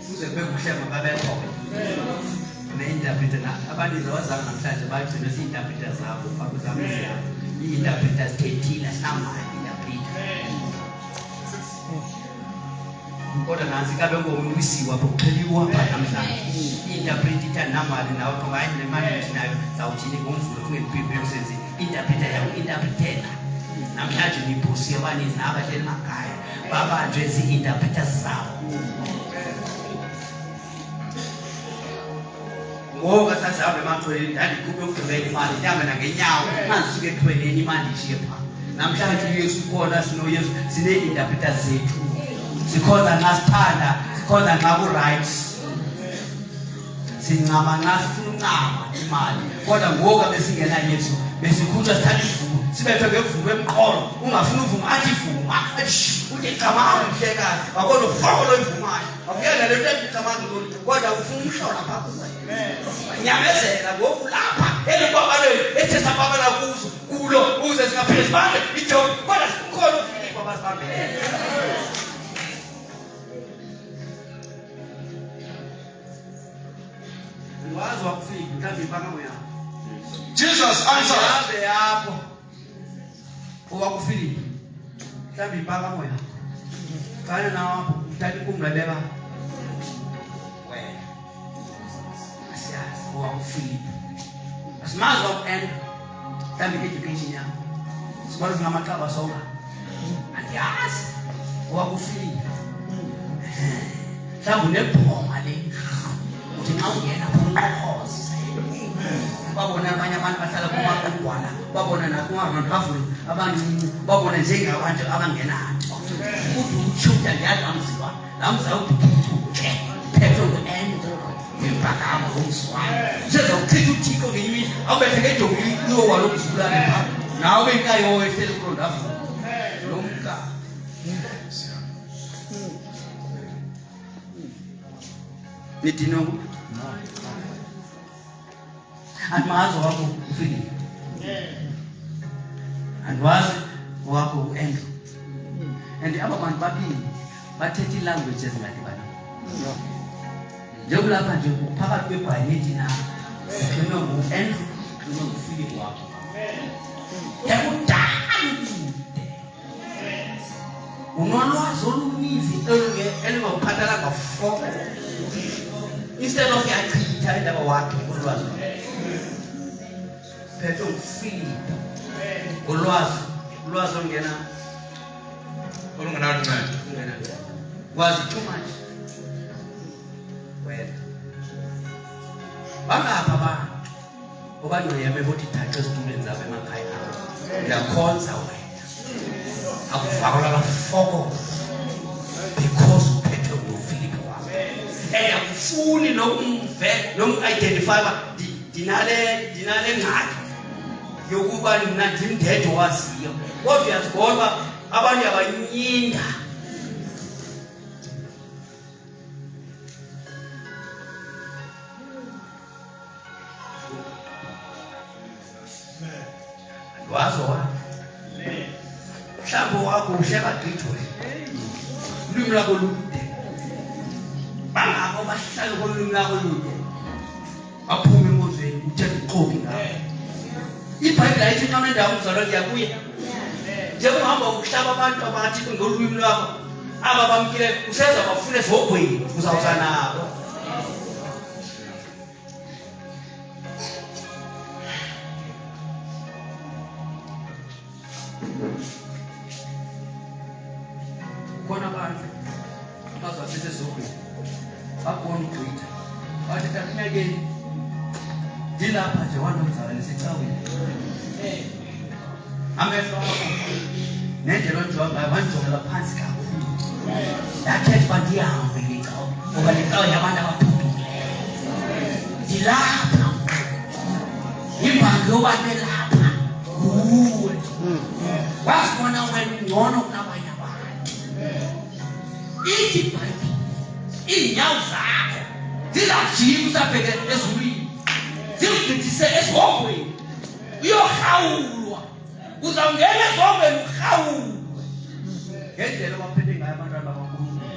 Kuze kube kuhlema babekho. Ne-interpreter abaninzi abazalwa namhlanje bagcina zi-interpreter zabo bakuzamisa. I-interpreter zithethile samanye interpreter. Kodwa nansi kabe ngomuntu wisiwa apho kuxheliwa apha namhlanje. I-interpreter namali nawe kunganye nemali nayo zawuthini ngomvulo ufike iphephe yokusenza interpreter yakho interpretela. Namhlanje niphusi abaninzi nabahleli emakhaya babanjwe zi-interpreters zabo. Ngoba sasihamba emathweleni ndandikhuphe ukugqibela imali ndihambe nangenyawo mandisuke ethweleni imali ishiye phaa. Namhlanje uYesu ukhona sinoYesu sine-interpreters zethu. Sikhonza nxa sithanda, sikhonza nxa ku-right. Sincama nxa sifuna uncama imali. Kodwa ngoku besingena Yesu besikhutshwa sithatha ivumo sibethwe ngevumo emqolo. Ungafuna uvuma athi vuma. Uthi camanga mhlekazi wakodwa ufoko lo ivumayo. Akuyena le nto ecamanga lolu kodwa ufuna umhlola phaa. Nyamezela ngoku lapha elibabalweni ethi sababala kuzo kulo ukuze singaphinde sibambe iJoni kodwa sikhona uFilipu abasibambeleyo. Jesus answered. Babona abanye abantu bahlala kumakugwana babona nakumarandrafulu abancinci babona njengabantu abangenanto kodwa utshuda yalamziwa lamzawududuke phethwe ngu-Andrew ngempakamo zomzwayo sezawuchitha uthixo ngenye imini awubethe ngejongile uyowala umzulane phaa nawe benkayo ehleli kurondrafulu lo mka nidinongo andimazi wakho uFilipu andiwazi wakho uAndrew and aba bantu babili bathetha ilanguage ezingadibani njengokulapha nje phakathi kwebhaynethi na kukhona uAndrew noFilipu wakho yakudala unolwazi oluninzi elingakuphathala ngafoko instead of yachitha indaba wakhe ulwazi phethe uFilipu ulwazi olungena olungenanceda wazi too much wena bangapha abantu obanoyeme bothi thatha ezitulweni zabo emakhaya abo uyakhonza wena akufakelwa bafoko because angifuni noku-identify uba ndinale ngxaki yokuba mna ndimthetho waziyo, kodwa uyazibona uba abantu yabanyinda. Wazona mhlawumbi wakho uhleka gqithwe ulwimi lakho lude, bangako bahlale kolwimi lakho lude baphume enkozweni uthetha uxoki ngayo. iBhayibhile ayithi xa nendawo umzalwa ndiyakuya njengahamba ukuhlaba abantu abathi ngolwimi lwakho aba bamkile useza bafune zogwini uzawuza nabo. Khona abantu bazawuthetha ezogwini babona ugqitha bathi takunyakeni ndilapha nje wanomzala nisecaweni amehlo akho nendlela onjonga ngayo wanjongela phansi kakhulu. Ndakhetha uba ndihambe ngecawa ngoba le cawa yabantu abaphumileyo. Ndilapha imbangi yoba nelapha nguwe wazibona wena ungcono kunabanye abantu. Ithi iBhayibhile iinyawo zakho zizajika usabheke ezulwini zilugqithise ezihogweni uyorhawulwa, uzawungena ezihogweni urhawulwe ngendlela abaphethe ngayo abantwana bakaNkulunkulu.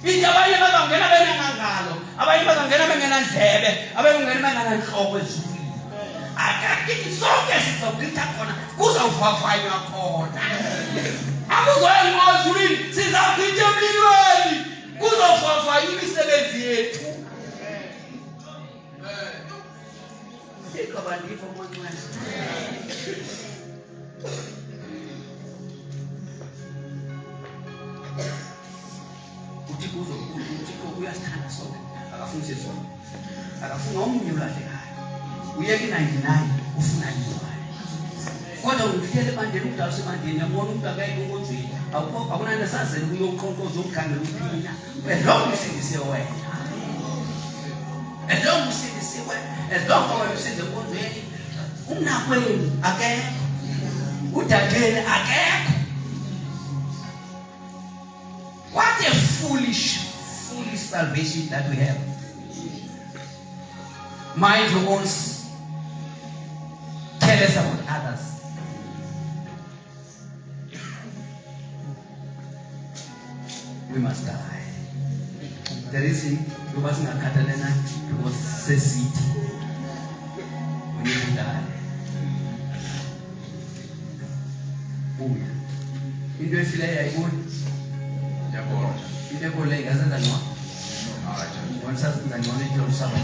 Ithi abanye bazawungena benangangalo, abanye bazawungena bengenandlebe, abanye bangena benganantloko ezulwini. Akakithi sonke sizawugqitha khona kuzawuvavanywa khona. Akuzoyenqa ezulwini, sizawugqitha emlilweni kuzovavanywa imisebenzi yethu. Ikabandifo mwanqwana uThixo uyasithanda sonke, akafuni sisonke, akafuna omnye ulahlekayo. Uyeka i-99 ufuna imali. Kodwa uhlele ebandeni ukudala sebandeni yabona umuntu akayeke enkonzweni akunanto esazele kuyoqonkqoza ukukhangela uphina elonke usindise wena, elonke usindise wena, elonke wena usize enkonzweni. Umnakwenu akekho, udadeni akekho. What a foolish salvation that we have. Mind your own, careless about others. We must die. The reason we must not Catalina because city. We need to die. Buya. Into efile yayibona. Yabona. Into ekole ngazenza nwa. Wansazi ngani into usaba.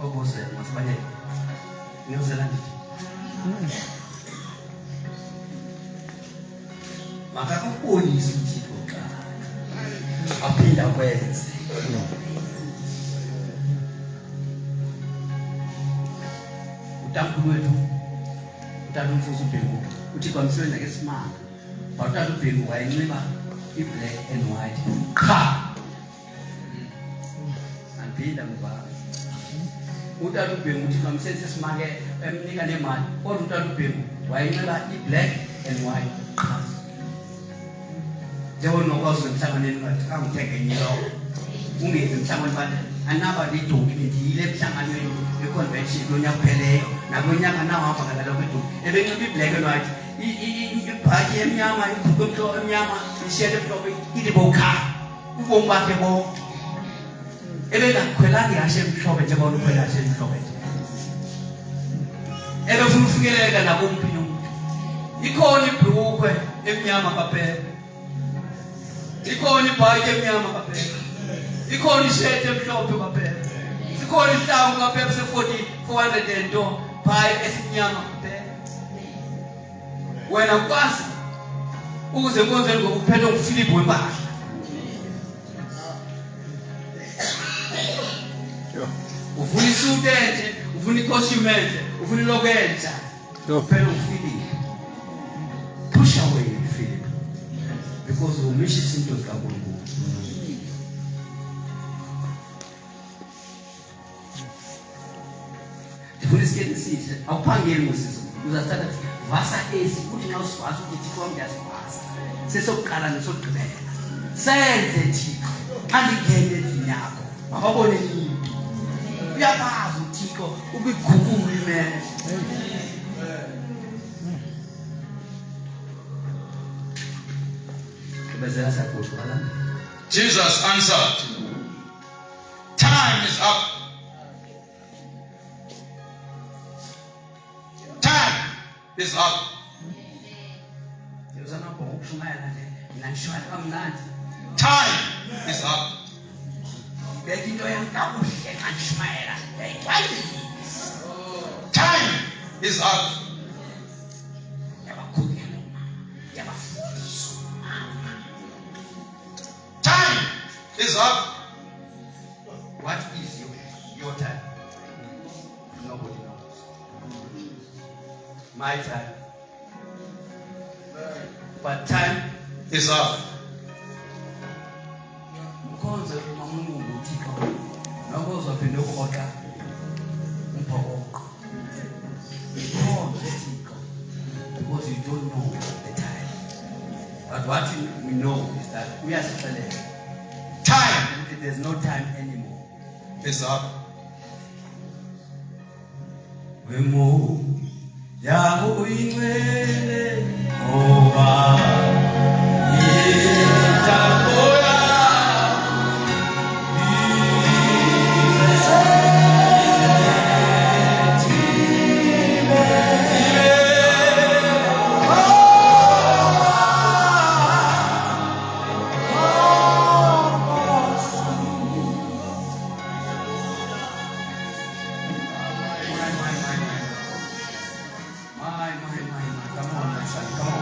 Obose masibanye. New Zealand. Makakubonisa uThixo xa aphinda kwenze. Utamkhulu wethu utata uMfuzo uBhengu uThixo amsebenza ngesimanga. Utata uBhengu wayinxiba i-black and white qha. Andiphinda ngubaba. Utata uBhengu uThixo amsebenza isimanga emnika nemali. Kodwa utata uBhengu wayinxiba i-black and white qha. Njengoba nokwazi emhlanganeni bathi angithenge nyilowo ungezi emhlanganeni bathi anaba lidonki bendiyile emhlanganweni weconvention lonyaka upheleyo nakulonyaka nawuhamba ngalalo kwedonki ebenxiba i-black and white ibhatyi emnyama ibhulukhwe emnyama isheti emhlophe ilibokha ubomi bakhe bonke ebengakhwelanga ihashe emhlophe njengoba ukhwela ihashe emhlophe ebefuna ufikeleleka nakomphi nomuntu. Ikhona ibhulukhwe emnyama kaphela, ikhona ibhatyi emnyama kaphela, ikhona isheti emhlophe kaphela, ikhona ihlangu kaphela se-400 ento phaya esimnyama kaphela. Wena ukwazi ukuze enkonzweni ngoba uphethe nguFilipi wempahla. Ufuna isuti enhle, ufuna ikhostyumu enhle, ufuna iloko entsha, uphethe nguFilipi. because umisha izinto zikaNkulunkulu. Ndifuna isiketi sihle awuphangeli ngosizo uzathatha vasa ezi kuthi nxa usivasa ukuthi Thixo wami ndiyasivasa sesokuqala nesokugqibela senze Thixo xa ndingene endlini yakho mababone nini uyakwazi uThixo ukuyiguqula imele. Jesus answered, time is up. Time is up. Time is up. Time is up. Time is up. What is your time? Nobody knows. My time. But time Is up. Mkonze mamungu Thixo. Nokuzo phinde ukhoqa umphokoqo. Mkonze Thixo. Because you don't know the time. But what we know is that we are settled. Time There's no time anymore. is up. Wemo yako ingwele oba itakoya Come on, my son, come on.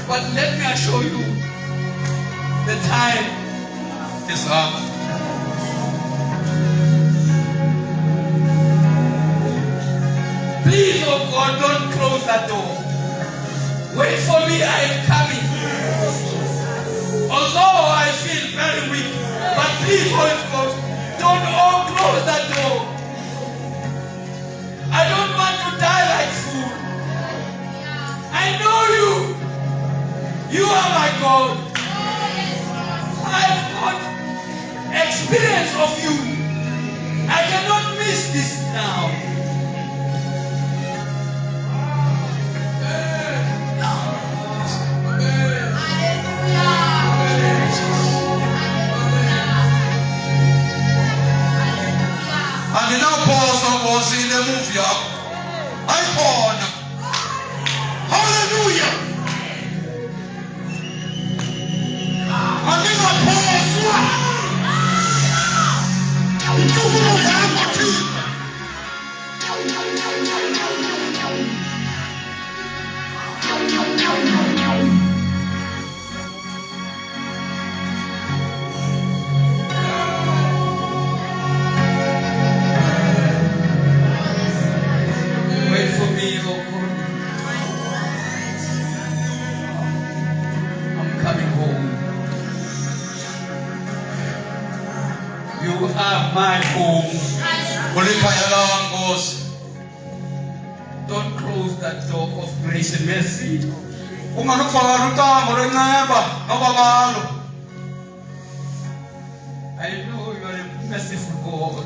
But let me assure you, the time Is up. Please, oh God, don't close that door. Wait for me, I am coming. Although I feel very weak, but please, Holy Ghost, don't all close that door. I don't want to die like fool. I know you. You are my God. I've got experience of you. I cannot miss this now. And in our pause was in the movie. I born. Hallelujah. And in our pause. have my home. Don't close that door of grace and mercy. I know you are a merciful God.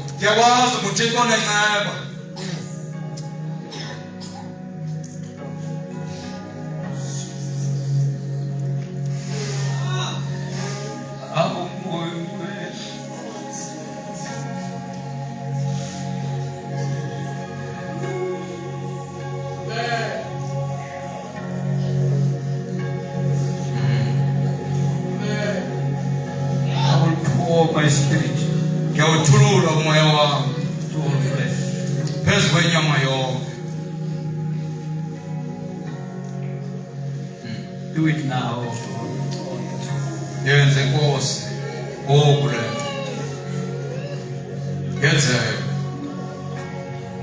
My spirit, do it now.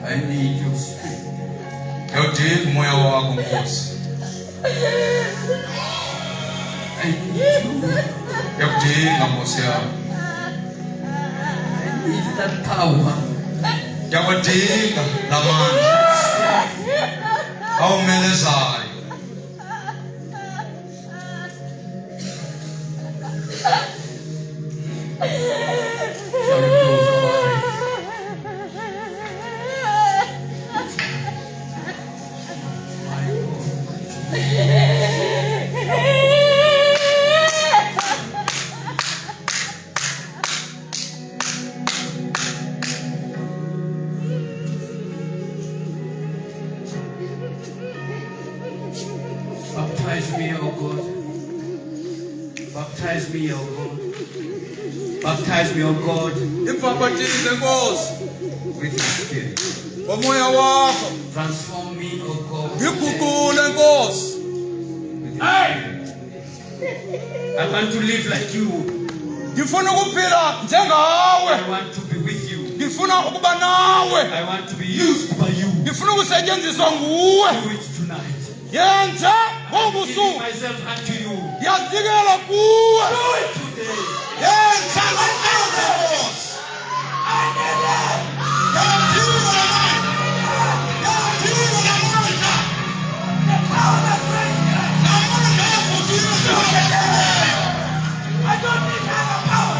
I need you. I need you. Is that power? Yawadinga lamandla. Awumelezayo. Baptize me, oh God. Baptize me, oh God. Baptize me, oh God. With your spirit. Transform me, oh God. I want to live like you. I want to be with you. I want to be used by you. Do it tonight. I'm giving myself unto you. Do it today. I don't need other power.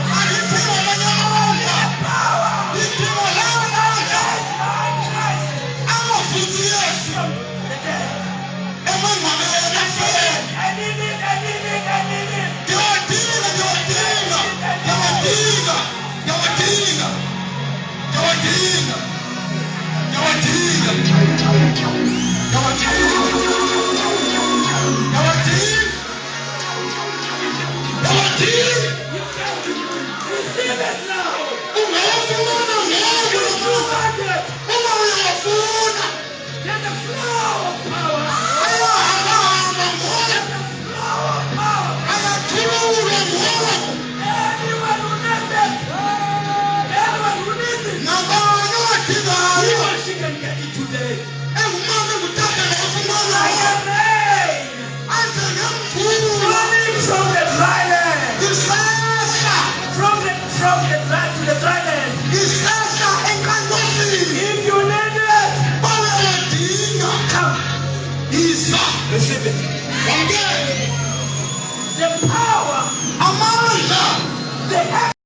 Receive it now.